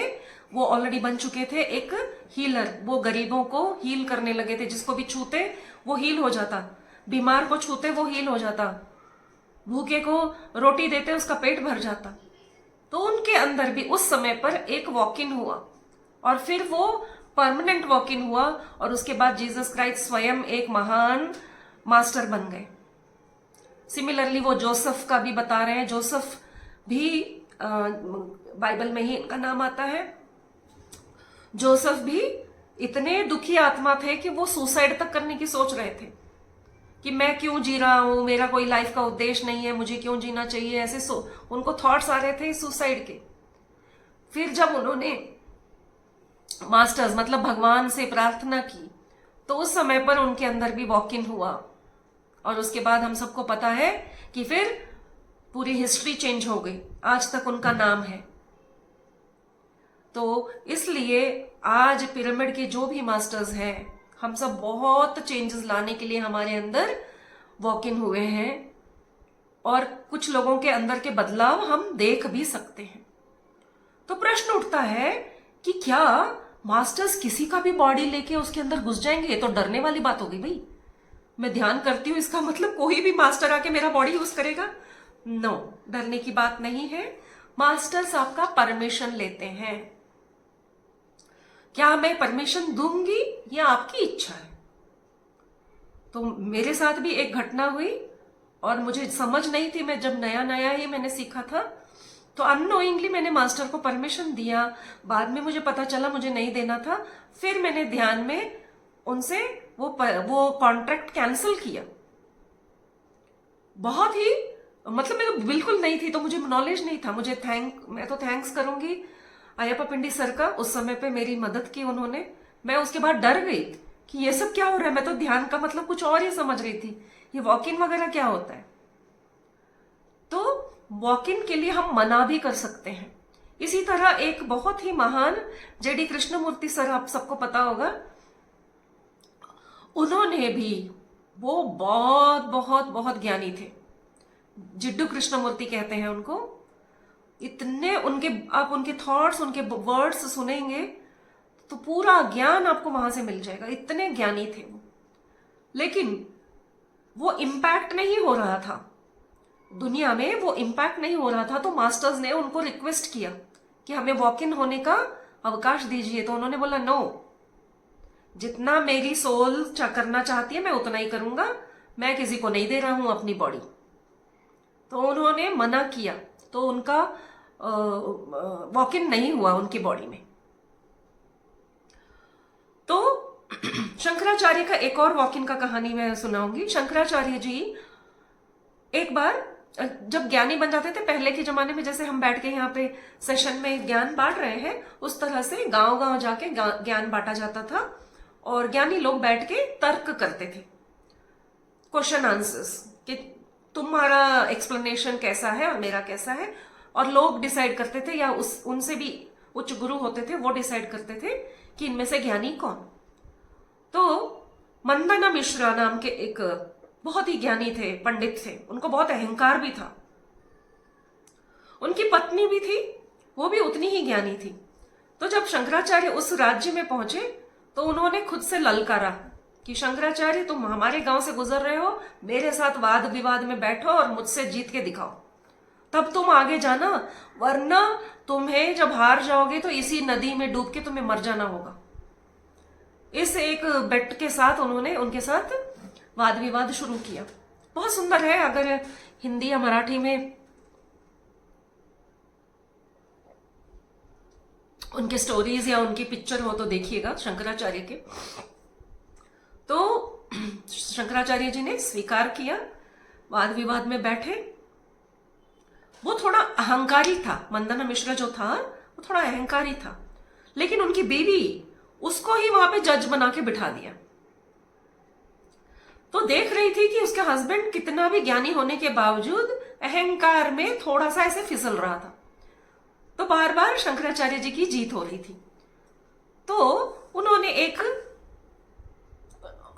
वो ऑलरेडी बन चुके थे एक हीलर। वो गरीबों को हील करने लगे थे, जिसको भी छूते वो हील हो जाता, बीमार को छूते वो हील हो जाता, भूखे को रोटी देते उसका पेट भर जाता। तो उनके अंदर भी उस समय पर एक वॉक इन हुआ, और फिर वो परमानेंट वॉक इन हुआ, और उसके बाद जीसस क्राइस्ट स्वयं एक महान मास्टर बन गए। सिमिलरली वो जोसेफ का भी बता रहे हैं, जोसेफ भी बाइबल में ही इनका नाम आता है। जोसेफ भी इतने दुखी आत्मा थे कि वो सुसाइड तक करने की सोच रहे थे कि मैं क्यों जी रहा हूं, मेरा कोई लाइफ का उद्देश्य नहीं है, मुझे क्यों जीना चाहिए, ऐसे उनको थॉट्स आ रहे थे सुसाइड के। फिर जब उन्होंने मास्टर्स मतलब भगवान से प्रार्थना की, तो उस समय पर उनके अंदर भी वॉक इन हुआ, और उसके बाद हम सबको पता है कि फिर पूरी हिस्ट्री चेंज हो गई, आज तक उनका नाम है। तो इसलिए आज पिरामिड के जो भी मास्टर्स हैं, हम सब बहुत चेंजेस लाने के लिए हमारे अंदर वॉक इन हुए हैं, और कुछ लोगों के अंदर के बदलाव हम देख भी सकते हैं। तो प्रश्न उठता है कि क्या मास्टर्स किसी का भी बॉडी लेके उसके अंदर घुस जाएंगे? ये तो डरने वाली बात होगी भाई। मैं ध्यान करती हूं, इसका मतलब कोई भी मास्टर आके मेरा बॉडी यूज करेगा? नो, डरने की बात नहीं है। मास्टर्स आपका परमिशन लेते हैं। क्या मैं परमिशन दूंगी, यह आपकी इच्छा है। तो मेरे साथ भी एक घटना हुई, और मुझे समझ नहीं थी, मैं जब नया नया ही मैंने सीखा था, तो अननोइंगली मैंने मास्टर को परमिशन दिया। बाद में मुझे पता चला मुझे नहीं देना था, फिर मैंने ध्यान में उनसे वो कॉन्ट्रैक्ट कैंसिल किया। बहुत ही मतलब मैं तो बिल्कुल नहीं थी, तो मुझे नॉलेज नहीं था। मैं तो थैंक्स करूंगी अयप्पा पिंडी सर का, उस समय पे मेरी मदद की उन्होंने। मैं उसके बाद डर गई कि ये सब क्या हो रहा है, मैं तो ध्यान का मतलब कुछ और ही समझ रही थी, ये वॉक इन वगैरह क्या होता है। तो वॉक इन के लिए हम मना भी कर सकते हैं। इसी तरह एक बहुत ही महान जेडी कृष्णमूर्ति सर, आप सबको पता होगा, उन्होंने भी, वो बहुत बहुत बहुत ज्ञानी थे, जिड्डू कृष्णमूर्ति कहते हैं उनको। इतने आप उनके थॉट्स, उनके वर्ड्स सुनेंगे तो पूरा ज्ञान आपको वहां से मिल जाएगा, इतने ज्ञानी थे वो। लेकिन वो इम्पैक्ट नहीं हो रहा था दुनिया में, वो इम्पैक्ट नहीं हो रहा था। तो मास्टर्स ने उनको रिक्वेस्ट किया कि हमें वॉक इन होने का अवकाश दीजिए। तो उन्होंने बोला नो, जितना मेरी सोल करना चाहती है मैं उतना ही करूंगा, मैं किसी को नहीं दे रहा हूं अपनी बॉडी। तो उन्होंने मना किया, तो उनका वॉक इन नहीं हुआ उनकी बॉडी में। तो शंकराचार्य का एक और वॉक इन का कहानी मैं सुनाऊंगी। शंकराचार्य जी एक बार जब ज्ञानी बन जाते थे, पहले के जमाने में जैसे हम बैठ के यहाँ पे सेशन में ज्ञान बांट रहे हैं, उस तरह से गांव गांव जाके ज्ञान बांटा जाता था और ज्ञानी लोग बैठ के तर्क करते थे, क्वेश्चन आंसर्स, कि तुम्हारा एक्सप्लेनेशन कैसा है और मेरा कैसा है। और लोग डिसाइड करते थे, या उनसे भी उच्च गुरु होते थे, वो डिसाइड करते थे कि इनमें से ज्ञानी कौन। तो मंदना मिश्रा नाम के एक बहुत ही ज्ञानी थे, पंडित थे, उनको बहुत अहंकार भी था। उनकी पत्नी भी थी, वो भी उतनी ही ज्ञानी थी। तो जब शंकराचार्य उस राज्य में पहुंचे तो उन्होंने खुद से ललकारा कि शंकराचार्य तुम हमारे गांव से गुजर रहे हो, मेरे साथ वाद विवाद में बैठो और मुझसे जीत के दिखाओ, तब तुम आगे जाना, वरना तुम्हें जब हार जाओगे तो इसी नदी में डूब के तुम्हें मर जाना होगा। इस एक बेट के साथ उन्होंने उनके साथ वाद विवाद शुरू किया। बहुत सुंदर है, अगर हिंदी या मराठी में उनके स्टोरीज या उनकी पिक्चर हो तो देखिएगा शंकराचार्य के। तो शंकराचार्य जी ने स्वीकार किया, वाद विवाद में बैठे। वो थोड़ा अहंकारी था, मंदना मिश्रा जो था वो थोड़ा अहंकारी था, लेकिन उनकी बीवी उसको ही वहां पे जज बना के बिठा दिया। तो देख रही थी कि उसके हस्बैंड कितना भी ज्ञानी होने के बावजूद अहंकार में थोड़ा सा ऐसे फिसल रहा था। तो बार बार शंकराचार्य जी की जीत हो रही थी। तो उन्होंने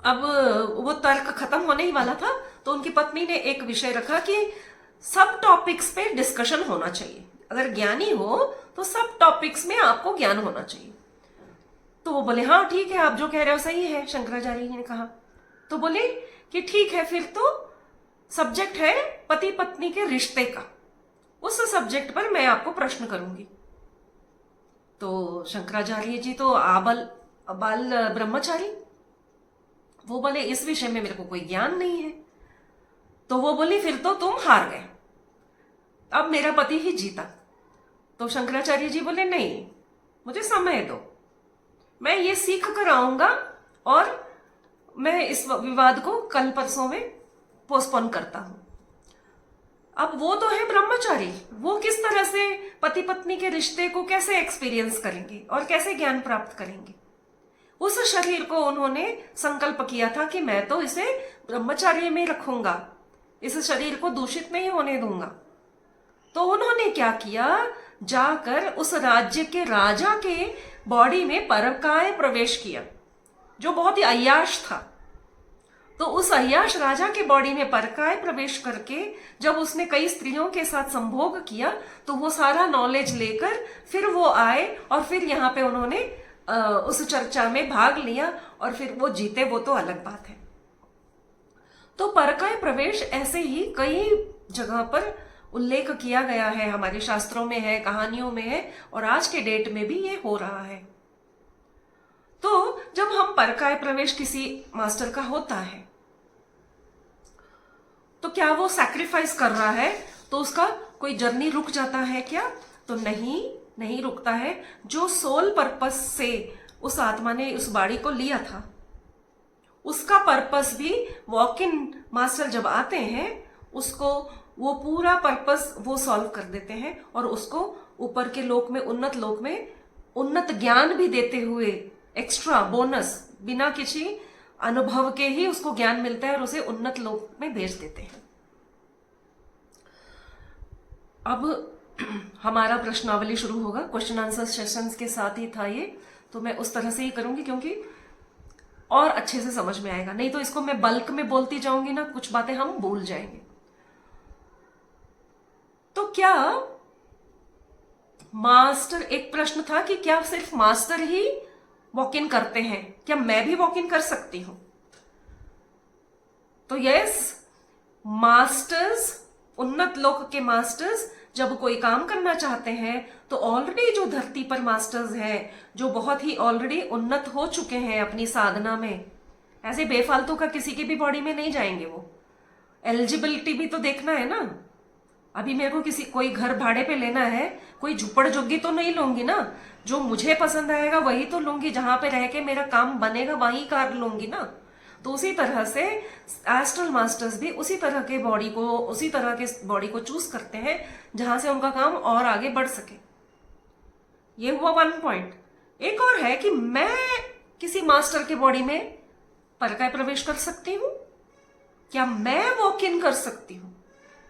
अब वो तर्क खत्म होने ही वाला था, तो उनकी पत्नी ने एक विषय रखा कि सब टॉपिक्स पे डिस्कशन होना चाहिए। अगर ज्ञानी हो तो सब टॉपिक्स में आपको ज्ञान होना चाहिए। तो वो बोले हाँ ठीक है, आप जो कह रहे हो सही है, शंकराचार्य जी ने कहा। तो बोले कि ठीक है, फिर तो सब्जेक्ट है पति पत्नी के रिश्ते का, उस सब्जेक्ट पर मैं आपको प्रश्न करूंगी। तो शंकराचार्य जी तो अबाल ब्रह्मचारी, वो बोले इस विषय में मेरे को कोई ज्ञान नहीं है। तो वो बोली फिर तो तुम हार गए, अब मेरा पति ही जीता। तो शंकराचार्य जी बोले नहीं, मुझे समय दो, मैं ये सीख कर आऊंगा और मैं इस विवाद को कल परसों में पोस्टपोन करता हूं। अब वो तो है ब्रह्मचारी, वो किस तरह से पति पत्नी के रिश्ते को कैसे एक्सपीरियंस करेंगे और कैसे ज्ञान प्राप्त करेंगे। उस शरीर को उन्होंने संकल्प किया था कि मैं तो इसे ब्रह्मचार्य में रखूंगा, इस शरीर को दूषित नहीं होने दूंगा। तो उन्होंने क्या किया, जाकर उस राज्य के राजा के बॉडी में परकाय प्रवेश किया, जो बहुत ही अय्याश था। तो उस अय्याश राजा के बॉडी में परकाय प्रवेश करके जब उसने कई स्त्रियों के साथ संभोग किया, तो वो सारा नॉलेज लेकर फिर वो आए और फिर यहाँ पे उन्होंने उस चर्चा में भाग लिया और फिर वो जीते, वो तो अलग बात है। तो परकाय प्रवेश ऐसे ही कई जगह पर उल्लेख किया गया है, हमारे शास्त्रों में है, कहानियों में है, और आज के डेट में भी ये हो रहा है। तो जब हम परकाय प्रवेश किसी मास्टर का होता है तो क्या वो सैक्रिफाइस कर रहा है तो उसका कोई जर्नी रुक जाता है क्या? तो नहीं रुकता है। जो सोल पर्पस से उस आत्मा ने उस बॉडी को लिया था, उसका पर्पस भी वॉक इन मास्टर जब आते हैं उसको वो पूरा पर्पस वो सॉल्व कर देते हैं और उसको ऊपर के लोक में, उन्नत लोक में उन्नत ज्ञान भी देते हुए, एक्स्ट्रा बोनस, बिना किसी अनुभव के ही उसको ज्ञान मिलता है और उसे उन्नत लोक में भेज देते हैं। अब हमारा प्रश्नावली शुरू होगा, क्वेश्चन आंसर सेशंस के साथ ही था ये, तो मैं उस तरह से ही करूंगी क्योंकि और अच्छे से समझ में आएगा। नहीं तो इसको मैं बल्क में बोलती जाऊंगी ना, कुछ बातें हम भूल जाएंगे। तो क्या मास्टर, एक प्रश्न था कि क्या सिर्फ मास्टर ही वॉक इन करते हैं, क्या मैं भी वॉक इन कर सकती हूं? तो यस, मास्टर्स, उन्नत लोक के मास्टर्स जब कोई काम करना चाहते हैं तो ऑलरेडी जो धरती पर मास्टर्स हैं, जो बहुत ही ऑलरेडी उन्नत हो चुके हैं अपनी साधना में, ऐसे बेफालतू का किसी की भी बॉडी में नहीं जाएंगे वो। एलिजिबिलिटी भी तो देखना है ना। अभी मेरे को कोई घर भाड़े पे लेना है, कोई झुप्पड़ झुग्गी तो नहीं लूंगी ना। जो मुझे पसंद आएगा वही तो लूंगी, जहां पे रह के मेरा काम बनेगा वही कार लूंगी ना। तो उसी तरह से एस्ट्रल मास्टर्स भी उसी तरह के बॉडी को चूज करते हैं जहां से उनका काम और आगे बढ़ सके। ये हुआ 1 पॉइंट। एक और है कि मैं किसी मास्टर के बॉडी में परकाय प्रवेश कर सकती हूँ। क्या मैं वॉक इन कर सकती हूँ?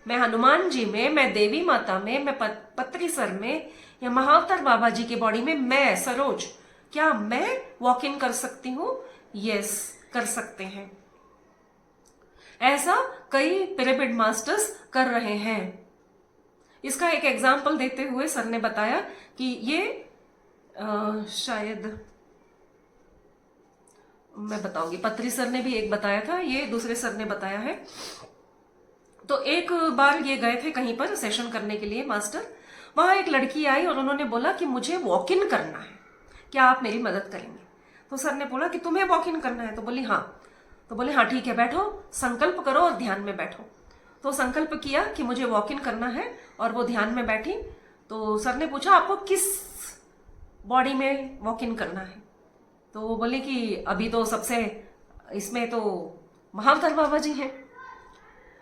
मैं हनुमान जी में, मैं देवी माता में, मैं पत्री सर में, या महाअवतार बाबा जी की बॉडी में, मैं सरोज, क्या मैं वॉक इन कर सकती हूँ? यस, कर सकते हैं। ऐसा कई पिरामिड मास्टर्स कर रहे हैं। इसका एक एग्जाम्पल देते हुए सर ने बताया कि ये शायद मैं बताऊंगी, पत्री सर ने भी एक बताया था, ये दूसरे सर ने बताया है। तो एक बार ये गए थे कहीं पर सेशन करने के लिए मास्टर। वहां एक लड़की आई और उन्होंने बोला कि मुझे वॉक इन करना है, क्या आप मेरी मदद करेंगे? तो सर ने बोला कि तुम्हें वॉक इन करना है? तो बोली हाँ। तो बोले हाँ ठीक है, बैठो, संकल्प करो और ध्यान में बैठो। तो संकल्प किया कि मुझे वॉक इन करना है और वो ध्यान में बैठी। तो सर ने पूछा आपको किस बॉडी में वॉक इन करना है? तो वो बोले कि अभी तो सबसे इसमें तो महाअवतार बाबा जी हैं,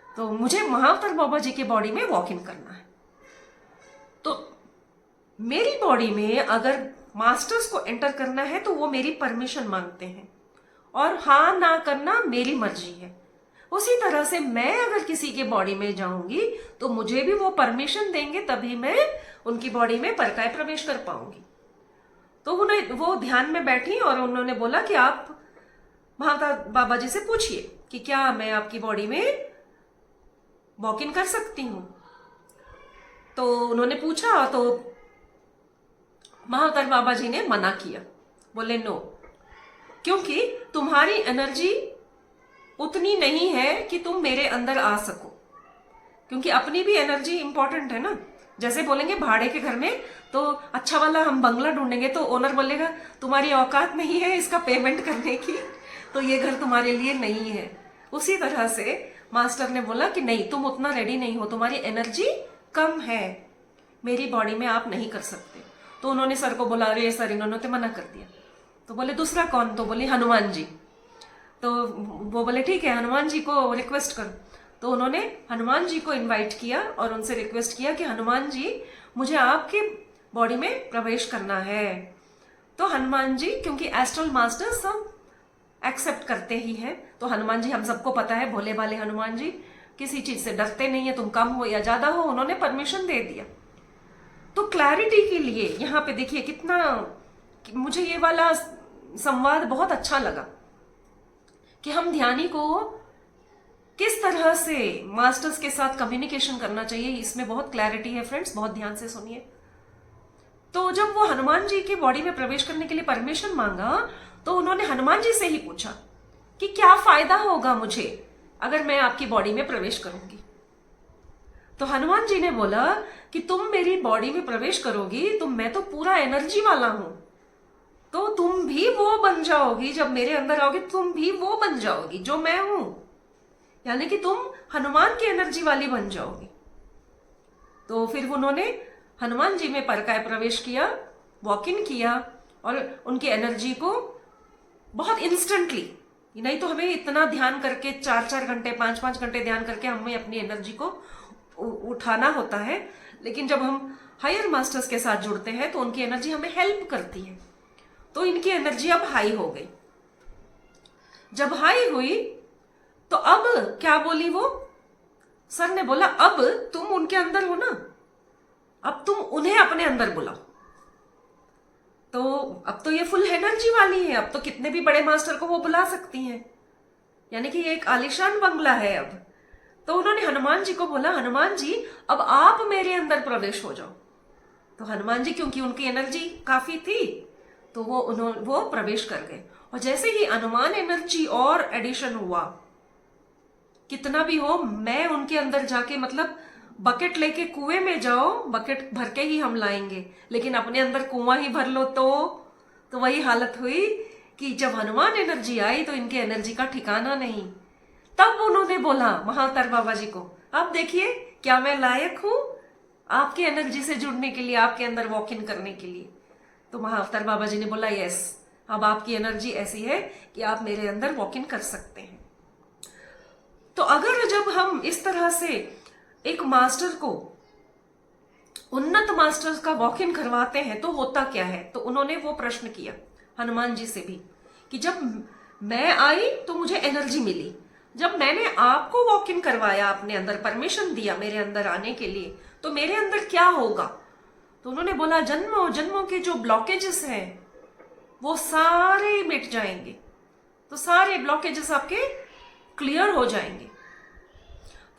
तो मुझे महाअवतार बाबा जी की बॉडी में वॉक इन करना है। तो मेरी बॉडी में अगर मास्टर्स को एंटर करना है तो वो मेरी परमिशन मांगते हैं, और हाँ ना करना मेरी मर्जी है। उसी तरह से मैं अगर किसी के बॉडी में जाऊंगी तो मुझे भी वो परमिशन देंगे, तभी मैं उनकी बॉडी में परकाय प्रवेश कर पाऊंगी। तो वो ध्यान में बैठी और उन्होंने बोला कि आप महाअवतार बाबा जी से पूछिए कि क्या मैं आपकी बॉडी में वॉक इन कर सकती हूं। तो उन्होंने पूछा तो महाअवतार बाबा जी ने मना किया, बोले नो, क्योंकि तुम्हारी एनर्जी उतनी नहीं है कि तुम मेरे अंदर आ सको, क्योंकि अपनी भी एनर्जी इंपॉर्टेंट है ना। जैसे बोलेंगे भाड़े के घर में तो अच्छा वाला हम बंगला ढूंढेंगे तो ओनर बोलेगा तुम्हारी औकात नहीं है इसका पेमेंट करने की, तो ये घर तुम्हारे लिए नहीं है। उसी तरह से मास्टर ने बोला कि नहीं, तुम उतना रेडी नहीं हो, तुम्हारी एनर्जी कम है, मेरी बॉडी में आप नहीं कर सकते। तो उन्होंने सर को बोला अरे सर इन्होंने तो मना कर दिया। तो बोले दूसरा कौन? तो बोले हनुमान जी। तो वो बोले ठीक है, हनुमान जी को रिक्वेस्ट करो। तो उन्होंने हनुमान जी को इनवाइट किया और उनसे रिक्वेस्ट किया कि हनुमान जी मुझे आपकी बॉडी में प्रवेश करना है। तो हनुमान जी, क्योंकि एस्ट्रल मास्टर सब एक्सेप्ट करते ही हैं, तो हनुमान जी हम सबको पता है भोले भाले हनुमान जी किसी चीज से डरते नहीं है, तुम कम हो या ज्यादा हो, उन्होंने परमिशन दे दिया। तो क्लैरिटी के लिए यहाँ पे देखिए कितना, मुझे ये वाला संवाद बहुत अच्छा लगा कि हम ध्यानी को किस तरह से मास्टर्स के साथ कम्युनिकेशन करना चाहिए, इसमें बहुत क्लैरिटी है फ्रेंड्स, बहुत ध्यान से सुनिए। तो जब वो हनुमान जी की बॉडी में प्रवेश करने के लिए परमिशन मांगा तो उन्होंने हनुमान जी से ही पूछा कि क्या फायदा होगा मुझे अगर मैं आपकी बॉडी में प्रवेश करूंगी। तो हनुमान जी ने बोला कि तुम मेरी बॉडी में प्रवेश करोगी तो मैं तो पूरा एनर्जी वाला हूं, तो तुम भी वो बन जाओगी, जब मेरे अंदर आओगी तुम भी वो बन जाओगी जो मैं हूं, यानी कि तुम हनुमान की एनर्जी वाली बन जाओगी। तो फिर उन्होंने हनुमान जी में परकाय प्रवेश किया, वॉक इन किया, और उनकी एनर्जी को बहुत इंस्टेंटली, नहीं तो हमें इतना ध्यान करके 4-4 घंटे 5-5 घंटे ध्यान करके हमें अपनी एनर्जी को उठाना होता है, लेकिन जब हम हायर मास्टर्स के साथ जुड़ते हैं तो उनकी एनर्जी हमें हेल्प करती है। तो इनकी एनर्जी अब हाई हो गई। जब हाई हुई तो अब क्या बोली वो? सर ने बोला अब तुम उनके अंदर हो ना, अब तुम उन्हें अपने अंदर बुलाओ। तो अब तो ये फुल एनर्जी वाली है, अब तो कितने भी बड़े मास्टर को वो बुला सकती हैं, यानी कि ये एक आलीशान बंगला है अब। तो उन्होंने हनुमान जी को बोला हनुमान जी अब आप मेरे अंदर प्रवेश हो जाओ। तो हनुमान जी, क्योंकि उनकी एनर्जी काफी थी, तो वो प्रवेश कर गए। और जैसे ही हनुमान एनर्जी और एडिशन हुआ, कितना भी हो, मैं उनके अंदर जाके, मतलब बकेट लेके कुएं में जाओ, बकेट भर के ही हम लाएंगे, लेकिन अपने अंदर कुआं ही भर लो तो वही हालत हुई कि जब हनुमान एनर्जी आई तो इनके एनर्जी का ठिकाना नहीं। तब उन्होंने बोला महाअवतार बाबा जी को, अब देखिए क्या मैं लायक हूं आपकी एनर्जी से जुड़ने के लिए, आपके अंदर वॉक इन करने के लिए। तो महाअवतार बाबा जी ने बोला यस, अब आपकी एनर्जी ऐसी है कि आप मेरे अंदर वॉक इन कर सकते हैं। तो अगर जब हम इस तरह से एक मास्टर को, उन्नत मास्टर्स का वॉक इन करवाते हैं तो होता क्या है। तो उन्होंने वो प्रश्न किया हनुमान जी से भी कि जब मैं आई तो मुझे एनर्जी मिली, जब मैंने आपको वॉक इन करवाया, अपने अंदर परमिशन दिया मेरे अंदर आने के लिए, तो मेरे अंदर क्या होगा। तो उन्होंने बोला जन्मों जन्मों के जो ब्लॉकेजेस हैं वो सारे मिट जाएंगे, तो सारे ब्लॉकेजेस आपके क्लियर हो जाएंगे।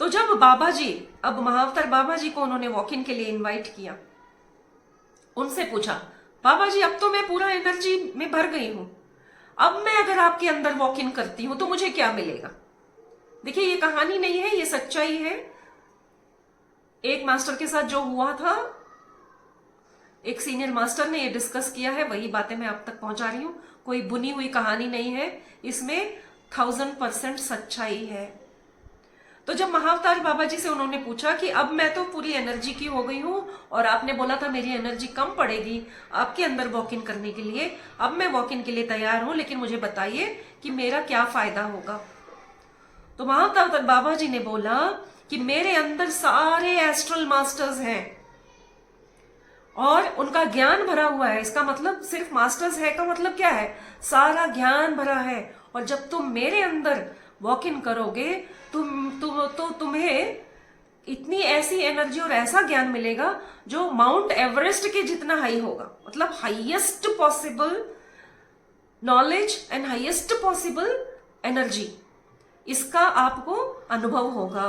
तो जब बाबा जी, अब महाअवतार बाबा जी को उन्होंने वॉक इन के लिए इनवाइट किया, उनसे पूछा बाबा जी अब तो मैं पूरा एनर्जी में भर गई हूं, अब मैं अगर आपके अंदर वॉक इन करती हूं तो मुझे क्या मिलेगा। देखिए ये कहानी नहीं है, ये सच्चाई है। एक मास्टर के साथ जो हुआ था, एक सीनियर मास्टर ने ये डिस्कस किया है, वही बातें मैं आप तक पहुंचा रही हूं। कोई बुनी हुई कहानी नहीं है, इसमें 1000% सच्चाई है। तो जब महाअवतार बाबा जी से उन्होंने पूछा कि अब मैं तो पूरी एनर्जी की हो गई हूं और आपने बोला था मेरी एनर्जी कम पड़ेगी आपके अंदर वॉक इन करने के लिए, अब मैं वॉक इन के लिए तैयार हूं, लेकिन मुझे बताइए कि मेरा क्या फायदा होगा। तो महाअवतार बाबा जी ने बोला कि मेरे अंदर सारे एस्ट्रल मास्टर्स हैं और उनका ज्ञान भरा हुआ है। इसका मतलब सिर्फ मास्टर्स है का मतलब क्या है, सारा ज्ञान भरा है। और जब तुम मेरे अंदर वॉक इन करोगे तो तुम्हें इतनी ऐसी एनर्जी और ऐसा ज्ञान मिलेगा जो माउंट एवरेस्ट के जितना हाई होगा, मतलब highest possible knowledge and highest possible energy, इसका आपको अनुभव होगा।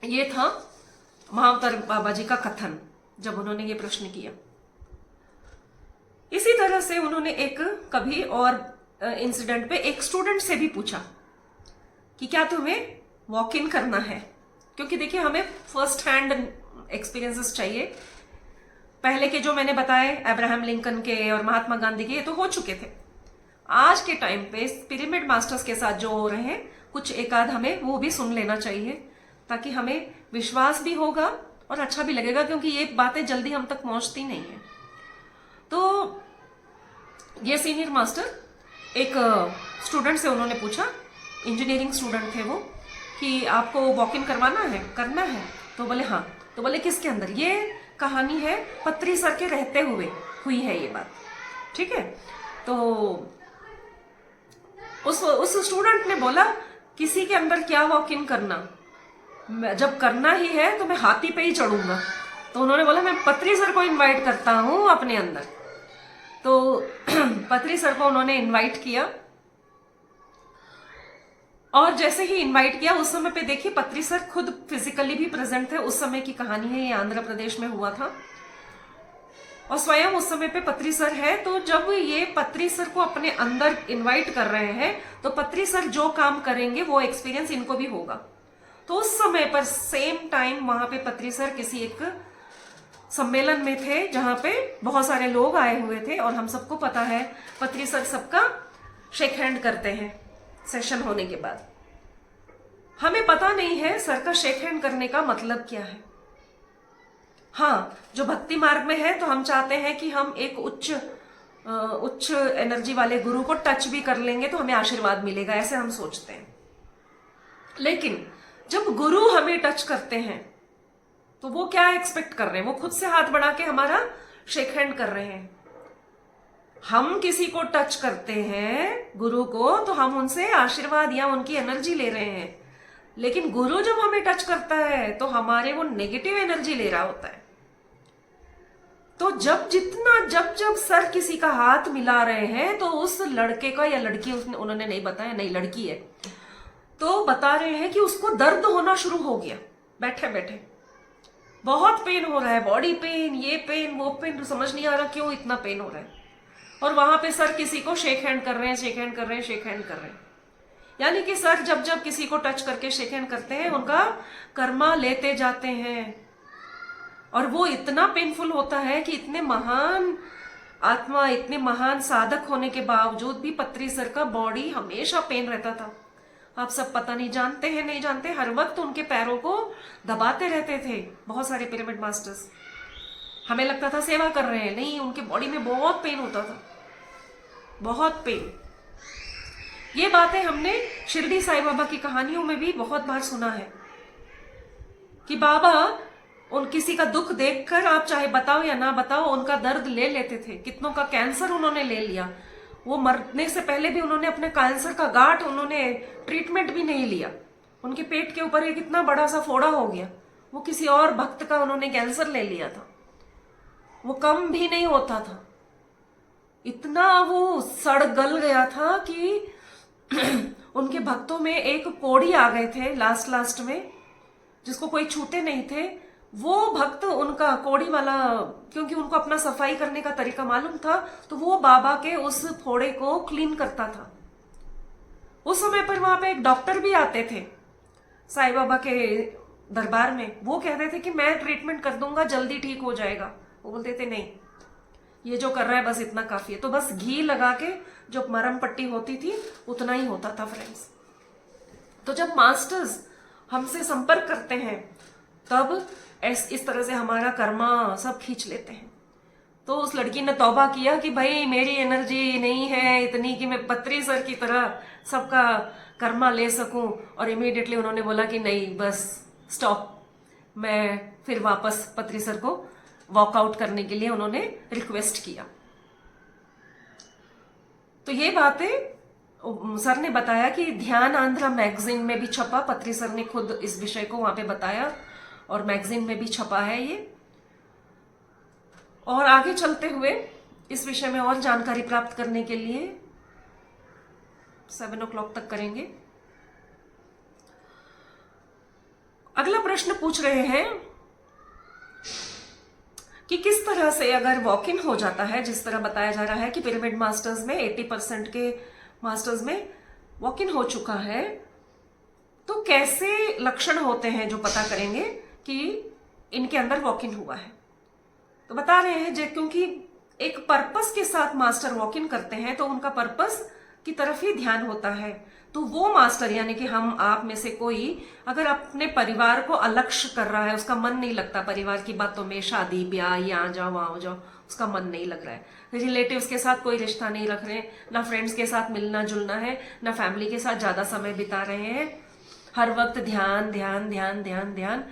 ये था महाअवतार बाबा जी का कथन जब उन्होंने ये प्रश्न किया। इसी तरह से उन्होंने एक कभी और इंसिडेंट पे एक स्टूडेंट से भी पूछा कि क्या तुम्हें वॉक इन करना है, क्योंकि देखिए हमें फर्स्ट हैंड एक्सपीरियंसेस चाहिए। पहले के जो मैंने बताए अब्राहम लिंकन के और महात्मा गांधी के, ये तो हो चुके थे। आज के टाइम पे पिरामिड मास्टर्स के साथ जो हो रहे हैं, कुछ एक आध हमें वो भी सुन लेना चाहिए, ताकि हमें विश्वास भी होगा और अच्छा भी लगेगा, क्योंकि ये बातें जल्दी हम तक पहुंचती नहीं है। तो ये सीनियर मास्टर एक स्टूडेंट से उन्होंने पूछा, इंजीनियरिंग स्टूडेंट थे वो, कि आपको वॉक इन करवाना है, करना है। तो बोले हाँ। तो बोले किसके अंदर। ये कहानी है पत्री सर के रहते हुए हुई है ये बात, ठीक है। तो उस स्टूडेंट ने बोला किसी के अंदर क्या वॉक इन करना, जब करना ही है तो मैं हाथी पे ही चढ़ूंगा। तो उन्होंने बोला मैं पत्री सर को इनवाइट करता हूं अपने अंदर। तो पत्री सर को उन्होंने इनवाइट किया, और जैसे ही इनवाइट किया उस समय पे देखिए पत्री सर खुद फिजिकली भी प्रेजेंट थे। उस समय की कहानी है, ये आंध्र प्रदेश में हुआ था और स्वयं उस समय पे पत्री सर है। तो जब ये पत्री सर को अपने अंदर इनवाइट कर रहे हैं तो पत्री सर जो काम करेंगे वो एक्सपीरियंस इनको भी होगा। तो उस समय पर सेम टाइम वहां पे पत्री सर किसी एक सम्मेलन में थे जहां पे बहुत सारे लोग आए हुए थे, और हम सबको पता है पत्री सर सबका शेक हैंड करते हैं सेशन होने के बाद। हमें पता नहीं है सर का शेक हैंड करने का मतलब क्या है। हाँ, जो भक्ति मार्ग में है तो हम चाहते हैं कि हम एक उच्च एनर्जी वाले गुरु को टच भी कर लेंगे तो हमें आशीर्वाद मिलेगा, ऐसे हम सोचते हैं। लेकिन जब गुरु हमें टच करते हैं तो वो क्या एक्सपेक्ट कर रहे हैं, वो खुद से हाथ बढ़ा के हमारा शेक हैंड कर रहे हैं। हम किसी को टच करते हैं गुरु को तो हम उनसे आशीर्वाद या उनकी एनर्जी ले रहे हैं, लेकिन गुरु जब हमें टच करता है तो हमारे वो नेगेटिव एनर्जी ले रहा होता है। तो जब सर किसी का हाथ मिला रहे हैं तो उस लड़के का या लड़की, उन्होंने नहीं बताया, नहीं लड़की है, तो बता रहे हैं कि उसको दर्द होना शुरू हो गया बैठे बैठे, बहुत पेन हो रहा है, बॉडी पेन, ये पेन वो पेन, समझ नहीं आ रहा क्यों इतना पेन हो रहा है। और वहां पे सर किसी को शेक हैंड कर रहे हैं, शेक हैंड कर रहे हैं, शेक हैंड कर रहे हैं। यानी कि सर जब किसी को टच करके शेक हैंड करते हैं उनका कर्मा लेते जाते हैं, और वो इतना पेनफुल होता है कि इतने महान आत्मा इतने महान साधक होने के बावजूद भी पत्री सर का बॉडी हमेशा पेन रहता था। आप सब पता नहीं जानते हैं नहीं जानते, हर वक्त उनके पैरों को दबाते रहते थे बहुत सारे पिरामिड मास्टर्स। हमें लगता था सेवा कर रहे हैं, नहीं, उनके बॉडी में बहुत पेन होता था, बहुत पेन। ये बातें हमने शिरडी साईं बाबा की कहानियों में भी बहुत बार सुना है कि बाबा उन किसी का दुख देखकर, आप चाहे बताओ या ना बताओ, उनका दर्द ले लेते थे। कितनों का कैंसर उन्होंने ले लिया, वो मरने से पहले भी उन्होंने अपने कैंसर का गांठ, उन्होंने ट्रीटमेंट भी नहीं लिया। उनके पेट के ऊपर एक इतना बड़ा सा फोड़ा हो गया, वो किसी और भक्त का उन्होंने कैंसर ले लिया था, वो कम भी नहीं होता था, इतना वो सड़ गल गया था कि उनके भक्तों में एक कोढ़ी आ गए थे लास्ट में, जिसको कोई छूते नहीं थे। वो भक्त उनका कोढ़ी वाला, क्योंकि उनको अपना सफाई करने का तरीका मालूम था, तो वो बाबा के उस फोड़े को क्लीन करता था। उस समय पर वहां पे एक डॉक्टर भी आते थे साईं बाबा के दरबार में। वो कहते थे कि मैं ट्रीटमेंट कर दूंगा, जल्दी ठीक हो जाएगा। वो बोलते थे नहीं, ये जो कर रहा है बस इतना काफी है। तो बस घी लगा के जो मरहम पट्टी होती थी उतना ही होता था फ्रेंड्स। तो जब मास्टर्स हमसे संपर्क करते हैं तब इस तरह से हमारा कर्मा सब खींच लेते हैं। तो उस लड़की ने तौबा किया कि भाई मेरी एनर्जी नहीं है इतनी कि मैं पत्री सर की तरह सबका कर्मा ले सकूं। और इमीडिएटली उन्होंने बोला कि नहीं, बस स्टॉप। मैं फिर वापस पत्री सर को वॉकआउट करने के लिए उन्होंने रिक्वेस्ट किया। तो ये बातें सर ने बताया कि ध्यान आंध्रा मैगजीन में भी छपा, पत्री सर ने खुद इस विषय को वहां पे बताया और मैगजीन में भी छपा है ये। और आगे चलते हुए इस विषय में और जानकारी प्राप्त करने के लिए 7 o'clock तक करेंगे। अगला प्रश्न पूछ रहे हैं कि किस तरह से अगर वॉक इन हो जाता है, जिस तरह बताया जा रहा है कि पिरामिड मास्टर्स में 80% के मास्टर्स में वॉक इन हो चुका है, तो कैसे लक्षण होते हैं जो पता करेंगे कि इनके अंदर वॉक इन हुआ है। तो बता रहे हैं क्योंकि एक पर्पस के साथ मास्टर वॉक इन करते हैं तो उनका पर्पस की तरफ ही ध्यान होता है। तो वो मास्टर यानी कि हम आप में से कोई अगर अपने परिवार को अलक्ष्य कर रहा है, उसका मन नहीं लगता परिवार की बातों में, शादी ब्याह यहाँ जाओ वहां जाओ, उसका मन नहीं लग रहा है, रिलेटिव्स के साथ कोई रिश्ता नहीं रख रहे, ना फ्रेंड्स के साथ मिलना जुलना है, ना फैमिली के साथ ज्यादा समय बिता रहे हैं, हर वक्त ध्यान ध्यान ध्यान ध्यान ध्यान,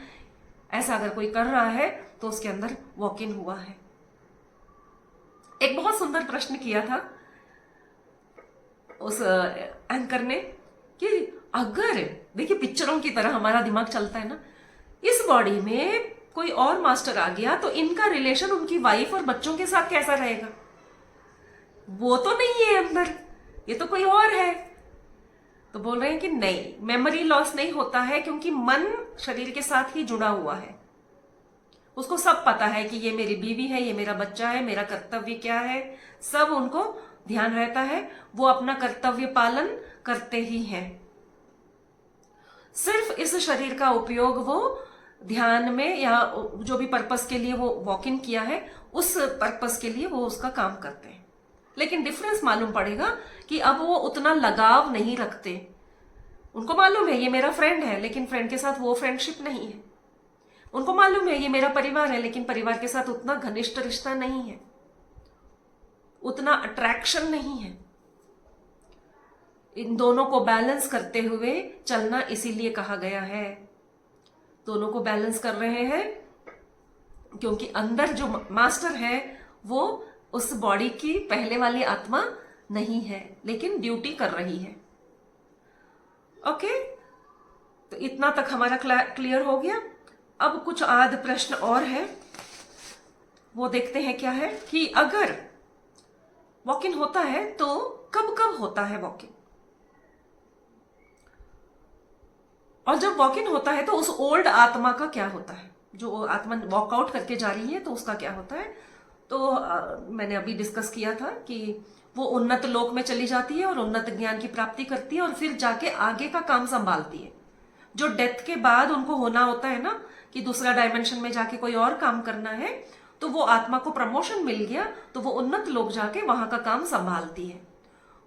ऐसा अगर कोई कर रहा है तो उसके अंदर वॉक इन हुआ है। एक बहुत सुंदर प्रश्न किया था उस एंकर ने कि अगर, देखिए पिक्चरों की तरह हमारा दिमाग चलता है ना, इस बॉडी में कोई और मास्टर आ गया तो इनका रिलेशन उनकी वाइफ और बच्चों के साथ कैसा रहेगा? वो तो नहीं है अंदर, ये तो कोई और है। तो बोल रहे हैं कि नहीं, मेमोरी लॉस नहीं होता है क्योंकि मन शरीर के साथ ही जुड़ा हुआ है। उसको सब पता है कि ये मेरी बीवी है, ये मेरा बच्चा है, मेरा कर्तव्य क्या है, सब उनको ध्यान रहता है। वो अपना कर्तव्य पालन करते ही हैं। सिर्फ इस शरीर का उपयोग वो ध्यान में या जो भी पर्पस के लिए वो वॉक इन किया है उस पर्पस के लिए वो उसका काम करते हैं। लेकिन डिफरेंस मालूम पड़ेगा कि अब वो उतना लगाव नहीं रखते। उनको मालूम है ये मेरा फ्रेंड है, लेकिन फ्रेंड के साथ वो फ्रेंडशिप नहीं है। उनको मालूम है ये मेरा परिवार है, लेकिन परिवार के साथ उतना घनिष्ठ रिश्ता नहीं है, उतना अट्रैक्शन नहीं है। इन दोनों को बैलेंस करते हुए चलना इसीलिए कहा गया है। दोनों को बैलेंस कर रहे हैं क्योंकि अंदर जो मास्टर है वो उस बॉडी की पहले वाली आत्मा नहीं है, लेकिन ड्यूटी कर रही है। ओके, तो इतना तक हमारा क्लियर हो गया। अब कुछ आध प्रश्न और है, वो देखते हैं क्या है कि अगर वॉक इन होता है तो कब कब होता है वॉक इन, और जब वॉक इन होता है तो उस ओल्ड आत्मा का क्या होता है, जो आत्मा वॉकआउट करके जा रही है तो उसका क्या होता है। तो मैंने अभी डिस्कस किया था कि वो उन्नत लोक में चली जाती है और उन्नत ज्ञान की प्राप्ति करती है और फिर जाके आगे का काम संभालती है। जो डेथ के बाद उनको होना होता है ना कि दूसरा डायमेंशन में जाके कोई और काम करना है, तो वो आत्मा को प्रमोशन मिल गया तो वो उन्नत लोग जाके वहां का काम संभालती है।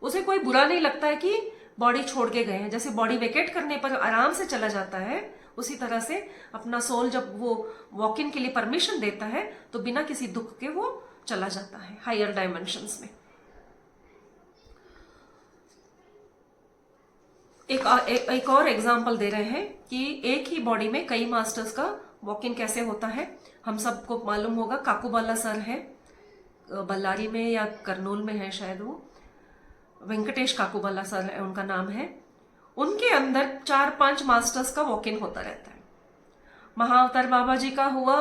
उसे कोई बुरा नहीं लगता है कि बॉडी छोड़ के गए हैं। जैसे बॉडी वेकेट करने पर आराम से चला जाता है, उसी तरह से अपना सोल जब वो वॉक इन के लिए परमिशन देता है तो बिना किसी दुख के वो चला जाता है हायर डायमेंशंस में। एक और एग्जाम्पल दे रहे हैं कि एक ही बॉडी में कई मास्टर्स का वॉक इन कैसे होता है। हम सबको मालूम होगा, काकूबाला सर है, बल्लारी में या करनूल में है शायद, वो वेंकटेश काकूबाला सर है उनका नाम है। उनके अंदर 4-5 मास्टर्स का वॉक इन होता रहता है। महाअवतार बाबा जी का हुआ,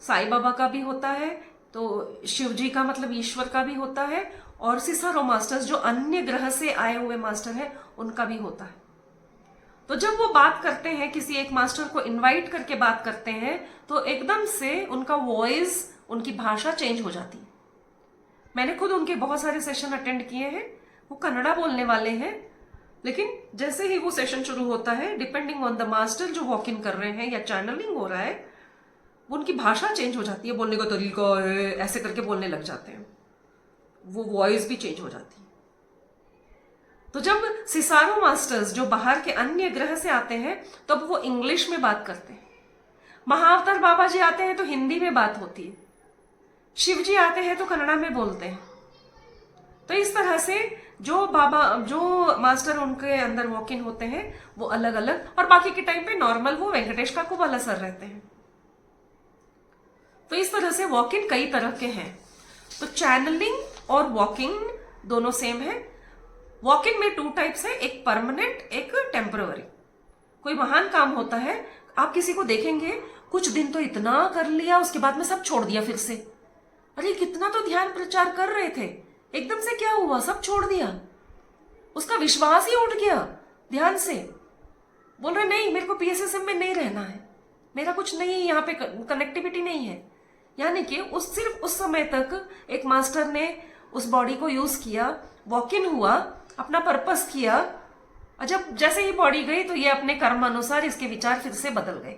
साईं बाबा का भी होता है, तो शिव जी का मतलब ईश्वर का भी होता है, और सिसारो मास्टर्स जो अन्य ग्रह से आए हुए मास्टर हैं उनका भी होता है। तो जब वो बात करते हैं, किसी एक मास्टर को इनवाइट करके बात करते हैं, तो एकदम से उनका वॉइस, उनकी भाषा चेंज हो जाती है। मैंने खुद उनके बहुत सारे सेशन अटेंड किए हैं। वो कन्नड़ा बोलने वाले हैं, लेकिन जैसे ही वो सेशन शुरू होता है, डिपेंडिंग ऑन द मास्टर जो वॉक इन कर रहे हैं या चैनलिंग हो रहा है, उनकी भाषा चेंज हो जाती है, बोलने का तरीका है, ऐसे करके बोलने लग जाते हैं, वो वॉइस भी चेंज हो जाती है। तो जब सिसारो मास्टर्स जो बाहर के अन्य ग्रह से आते हैं तब वो इंग्लिश में बात करते हैं। महाअवतार बाबा जी आते हैं तो हिंदी में बात होती है। शिव जी आते हैं तो कन्नड़ा में बोलते हैं। तो इस तरह से जो मास्टर उनके अंदर वॉक इन होते हैं वो अलग अलग, और बाकी के टाइम पे नॉर्मल वो वेंकटेश काकूबाला सर रहते हैं। तो इस तरह से वॉक इन कई तरह के हैं। तो चैनलिंग और वॉकिंग दोनों सेम है। वॉक इन में 2 टाइप्स है, एक परमानेंट, एक टेम्पररी। कोई महान काम होता है, आप किसी को देखेंगे कुछ दिन तो इतना कर लिया, उसके बाद में सब छोड़ दिया फिर से। अरे कितना तो ध्यान प्रचार कर रहे थे, एकदम से क्या हुआ, सब छोड़ दिया, उसका विश्वास ही उठ गया ध्यान से। बोल रहे नहीं, मेरे को पीएसएसएम में नहीं रहना है, मेरा कुछ नहीं, यहाँ पे कनेक्टिविटी नहीं है। यानी कि सिर्फ उस समय तक एक मास्टर ने उस बॉडी को यूज किया, वॉक इन हुआ, अपना पर्पस किया, और जब जैसे ही बॉडी गई तो ये अपने कर्म अनुसार इसके विचार फिर से बदल गए।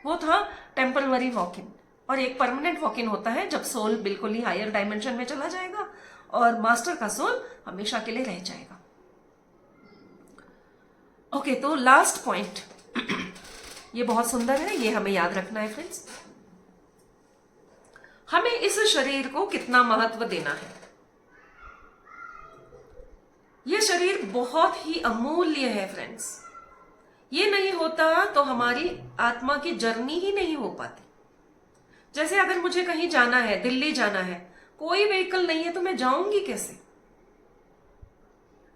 वो था टेम्पररी वॉक इन। और एक परमानेंट वॉक इन होता है जब सोल बिल्कुल ही हायर डायमेंशन में चला जाएगा और मास्टर का सोल हमेशा के लिए रह जाएगा। ओके, तो लास्ट पॉइंट ये बहुत सुंदर है, ये हमें याद रखना है फ्रेंड्स। हमें इस शरीर को कितना महत्व देना है। ये शरीर बहुत ही अमूल्य है फ्रेंड्स। ये नहीं होता तो हमारी आत्मा की जर्नी ही नहीं हो पाती। जैसे अगर मुझे कहीं जाना है, दिल्ली जाना है, कोई व्हीकल नहीं है तो मैं जाऊंगी कैसे?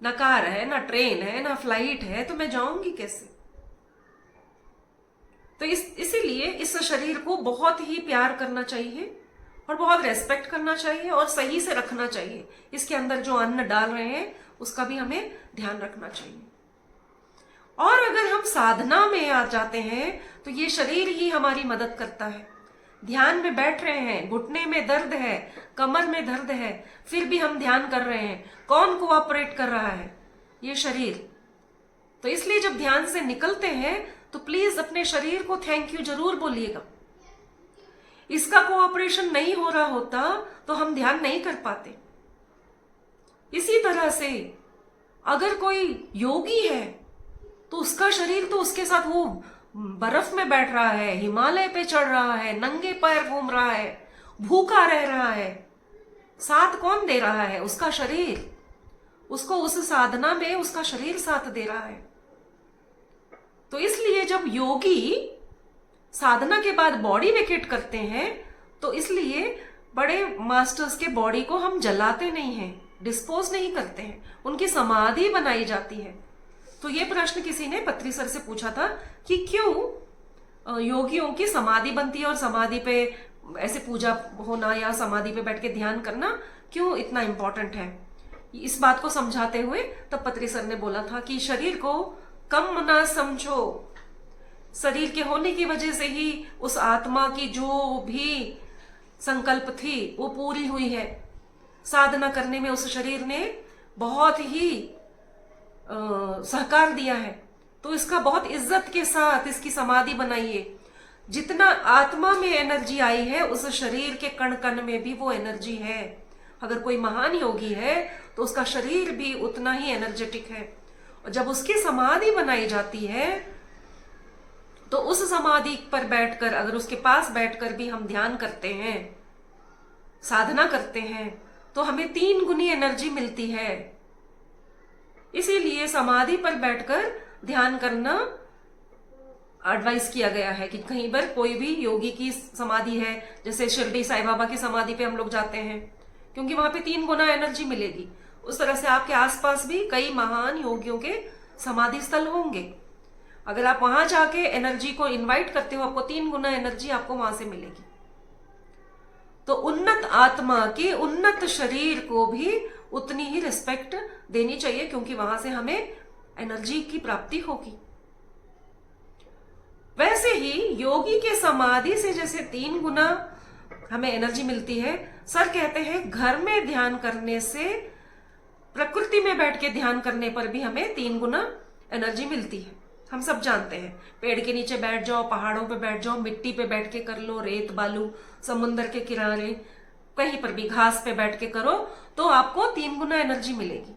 ना कार है, ना ट्रेन है, ना फ्लाइट है, तो मैं जाऊंगी कैसे? तो इसीलिए इस शरीर को बहुत ही प्यार करना चाहिए और बहुत रेस्पेक्ट करना चाहिए और सही से रखना चाहिए। इसके अंदर जो अन्न डाल रहे हैं उसका भी हमें ध्यान रखना चाहिए। और अगर हम साधना में आ जाते हैं तो ये शरीर ही हमारी मदद करता है। ध्यान में बैठ रहे हैं, घुटने में दर्द है, कमर में दर्द है, फिर भी हम ध्यान कर रहे हैं, कौन कोऑपरेट कर रहा है? ये शरीर। तो इसलिए जब ध्यान से निकलते हैं तो प्लीज अपने शरीर को थैंक यू जरूर बोलिएगा। इसका कोऑपरेशन नहीं हो रहा होता तो हम ध्यान नहीं कर पाते। इसी तरह से अगर कोई योगी है तो उसका शरीर तो उसके साथ वो बर्फ में बैठ रहा है, हिमालय पे चढ़ रहा है, नंगे पैर घूम रहा है, भूखा रह रहा है, साथ कौन दे रहा है? उसका शरीर। उसको उस साधना में उसका शरीर साथ दे रहा है। तो इसलिए जब योगी साधना के बाद बॉडी वेकेट करते हैं तो इसलिए बड़े मास्टर्स के बॉडी को हम जलाते नहीं हैं, डिस्पोज नहीं करते हैं, उनकी समाधि बनाई जाती है। तो ये प्रश्न किसी ने पत्री सर से पूछा था कि क्यों योगियों की समाधि बनती है और समाधि पे ऐसे पूजा होना या समाधि पे बैठ के ध्यान करना क्यों इतना इंपॉर्टेंट है। इस बात को समझाते हुए तब पत्री सर ने बोला था कि शरीर को कम ना समझो, शरीर के होने की वजह से ही उस आत्मा की जो भी संकल्प थी वो पूरी हुई है। साधना करने में उस शरीर ने बहुत ही सहकार दिया है, तो इसका बहुत इज्जत के साथ इसकी समाधि बनाइए। जितना आत्मा में एनर्जी आई है उस शरीर के कण कण में भी वो एनर्जी है। अगर कोई महान योगी है तो उसका शरीर भी उतना ही एनर्जेटिक है। और जब उसकी समाधि बनाई जाती है तो उस समाधि पर बैठकर, अगर उसके पास बैठकर भी हम ध्यान करते हैं, साधना करते हैं, तो हमें 3 गुनी एनर्जी मिलती है। इसीलिए समाधि पर बैठकर ध्यान करना एडवाइस किया गया है कि कहीं पर कोई भी योगी की समाधि है, जैसे शिरडी साईं बाबा की समाधि पे हम लोग जाते हैं, क्योंकि वहां पे 3 गुना एनर्जी मिलेगी। उस तरह से आपके आसपास भी कई महान योगियों के समाधि स्थल होंगे। अगर आप वहां जाके एनर्जी को इनवाइट करते हो, आपको 3 गुना एनर्जी आपको वहां से मिलेगी। तो उन्नत आत्मा के उन्नत शरीर को भी उतनी ही रिस्पेक्ट देनी चाहिए, क्योंकि वहां से हमें एनर्जी की प्राप्ति होगी। वैसे ही योगी के समाधि से जैसे 3 गुना हमें एनर्जी मिलती है, सर कहते हैं घर में ध्यान करने से, प्रकृति में बैठ के ध्यान करने पर भी हमें 3 गुना एनर्जी मिलती है। हम सब जानते हैं, पेड़ के नीचे बैठ जाओ, पहाड़ों पे बैठ जाओ, मिट्टी पे बैठ के कर लो, रेत बालू, समुन्द्र के किनारे, कहीं पर भी घास पे बैठ के करो तो आपको 3 गुना एनर्जी मिलेगी।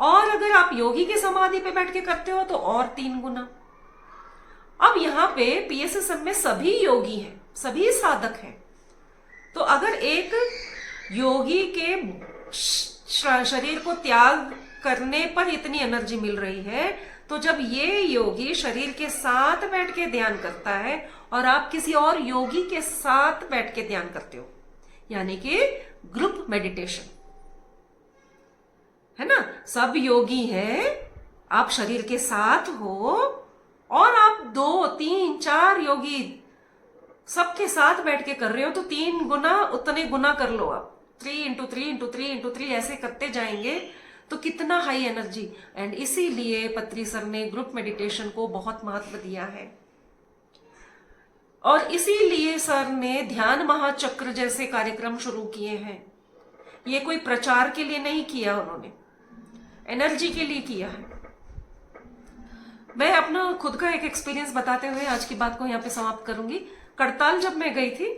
और अगर आप योगी की समाधि पे बैठ के करते हो तो और 3 गुना। अब यहाँ पे PSSM में सभी योगी हैं, सभी साधक हैं। तो अगर एक योगी के शरीर को त्याग करने पर इतनी एनर्जी मिल रही है, तो जब ये योगी शरीर के साथ बैठ के ध्यान करता है और आप किसी और योगी के साथ बैठ के ध्यान करते हो, यानी कि ग्रुप मेडिटेशन, है ना, सब योगी हैं, आप शरीर के साथ हो और आप 2, 3, 4 योगी सबके साथ बैठ के कर रहे हो, तो 3 गुना, उतने गुना कर लो आप, 3 into 3 into 3 into 3 ऐसे करते जाएंगे तो कितना हाई एनर्जी। एंड इसीलिए पत्री सर ने ग्रुप मेडिटेशन को बहुत महत्व दिया है। और इसीलिए सर ने ध्यान महाचक्र जैसे कार्यक्रम शुरू किए हैं। ये कोई प्रचार के लिए नहीं किया, उन्होंने एनर्जी के लिए किया है। मैं अपना खुद का एक एक्सपीरियंस बताते हुए आज की बात को यहाँ पे समाप्त करूंगी। करताल जब मैं गई थी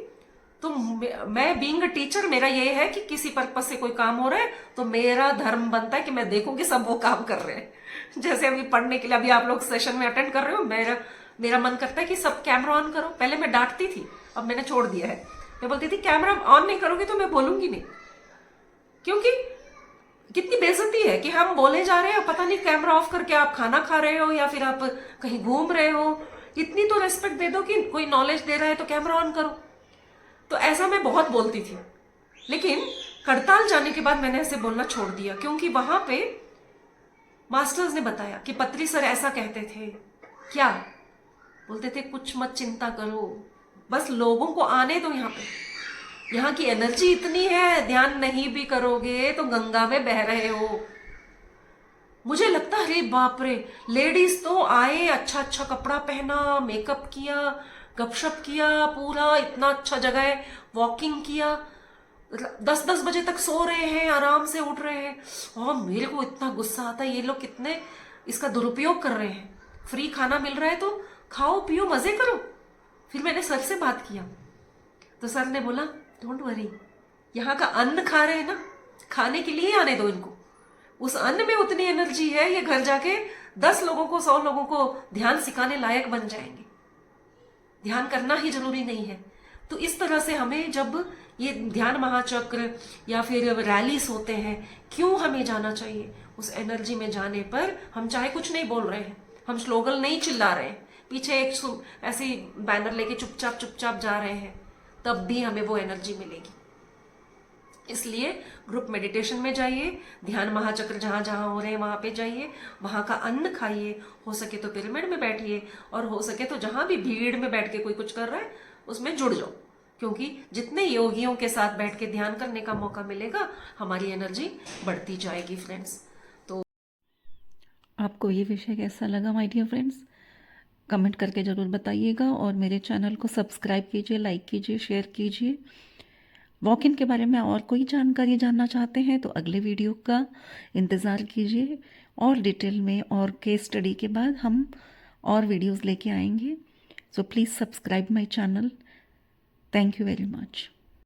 तो मैं बीइंग अ टीचर, मेरा ये है कि किसी पर्पज से कोई काम हो रहा है तो मेरा धर्म बनता है कि मैं देखूं कि सब वो काम कर रहे हैं। जैसे अभी पढ़ने के लिए अभी आप लोग सेशन में अटेंड कर रहे हो, मेरा मन करता है कि सब कैमरा ऑन करो। पहले मैं डांटती थी, अब मैंने छोड़ दिया है। मैं बोलती थी कैमरा ऑन नहीं करोगे तो मैं बोलूंगी नहीं, क्योंकि कितनी बेइज्जती है कि हम बोले जा रहे हैं, पता नहीं कैमरा ऑफ करके आप खाना खा रहे हो या फिर आप कहीं घूम रहे हो। इतनी तो रेस्पेक्ट दे दो कि कोई नॉलेज दे रहा है तो कैमरा ऑन करो। तो ऐसा मैं बहुत बोलती थी, लेकिन करताल जाने के बाद मैंने ऐसे बोलना छोड़ दिया, क्योंकि वहां पे मास्टर्स ने बताया कि पत्री सर ऐसा कहते थे। क्या बोलते थे? कुछ मत चिंता करो, बस लोगों को आने दो। यहाँ की एनर्जी इतनी है, ध्यान नहीं भी करोगे तो गंगा में बह रहे हो। मुझे लगता है अरे बाप रे, लेडीज तो आए, अच्छा अच्छा कपड़ा पहना, मेकअप किया, गपशप किया, पूरा इतना अच्छा जगह है, वॉकिंग किया, 10-10 बजे तक सो रहे हैं, आराम से उठ रहे हैं। और मेरे को इतना गुस्सा आता है, ये लोग कितने इसका दुरुपयोग कर रहे हैं। फ्री खाना मिल रहा है तो खाओ पियो मजे करो। फिर मैंने सर से बात किया तो सर ने बोला डोंट वरी, यहाँ का अन्न खा रहे हैं ना, खाने के लिए आने दो इनको। उस अन्न में उतनी एनर्जी है, ये घर जाके 10 लोगों को 100 लोगों को ध्यान सिखाने लायक बन जाएंगे। ध्यान करना ही जरूरी नहीं है। तो इस तरह से हमें जब ये ध्यान महाचक्र या फिर रैलीज होते हैं, क्यों हमें जाना चाहिए? उस एनर्जी में जाने पर हम चाहे कुछ नहीं बोल रहे हैं, हम स्लोगन नहीं चिल्ला रहे हैं, पीछे एक ऐसी बैनर लेके चुपचाप चुपचाप जा रहे हैं, तब भी हमें वो एनर्जी मिलेगी। इसलिए ग्रुप मेडिटेशन में जाइए, ध्यान महाचक्र जहां जहां हो रहे हैं वहां पे जाइए, वहां का अन्न खाइए, हो सके तो पिरामिड में बैठिए, और हो सके तो जहां भी भीड़ में बैठ के कोई कुछ कर रहा है उसमें जुड़ जाओ, क्योंकि जितने योगियों के साथ बैठ के ध्यान करने का मौका मिलेगा हमारी एनर्जी बढ़ती जाएगी। फ्रेंड्स, तो आपको ये विषय कैसा लगा माय डियर फ्रेंड्स? कमेंट करके ज़रूर बताइएगा, और मेरे चैनल को सब्सक्राइब कीजिए, लाइक कीजिए, शेयर कीजिए। वॉक इन के बारे में और कोई जानकारी जानना चाहते हैं तो अगले वीडियो का इंतज़ार कीजिए, और डिटेल में और केस स्टडी के बाद हम और वीडियोस लेके आएंगे। So please subscribe my channel. Thank you very much.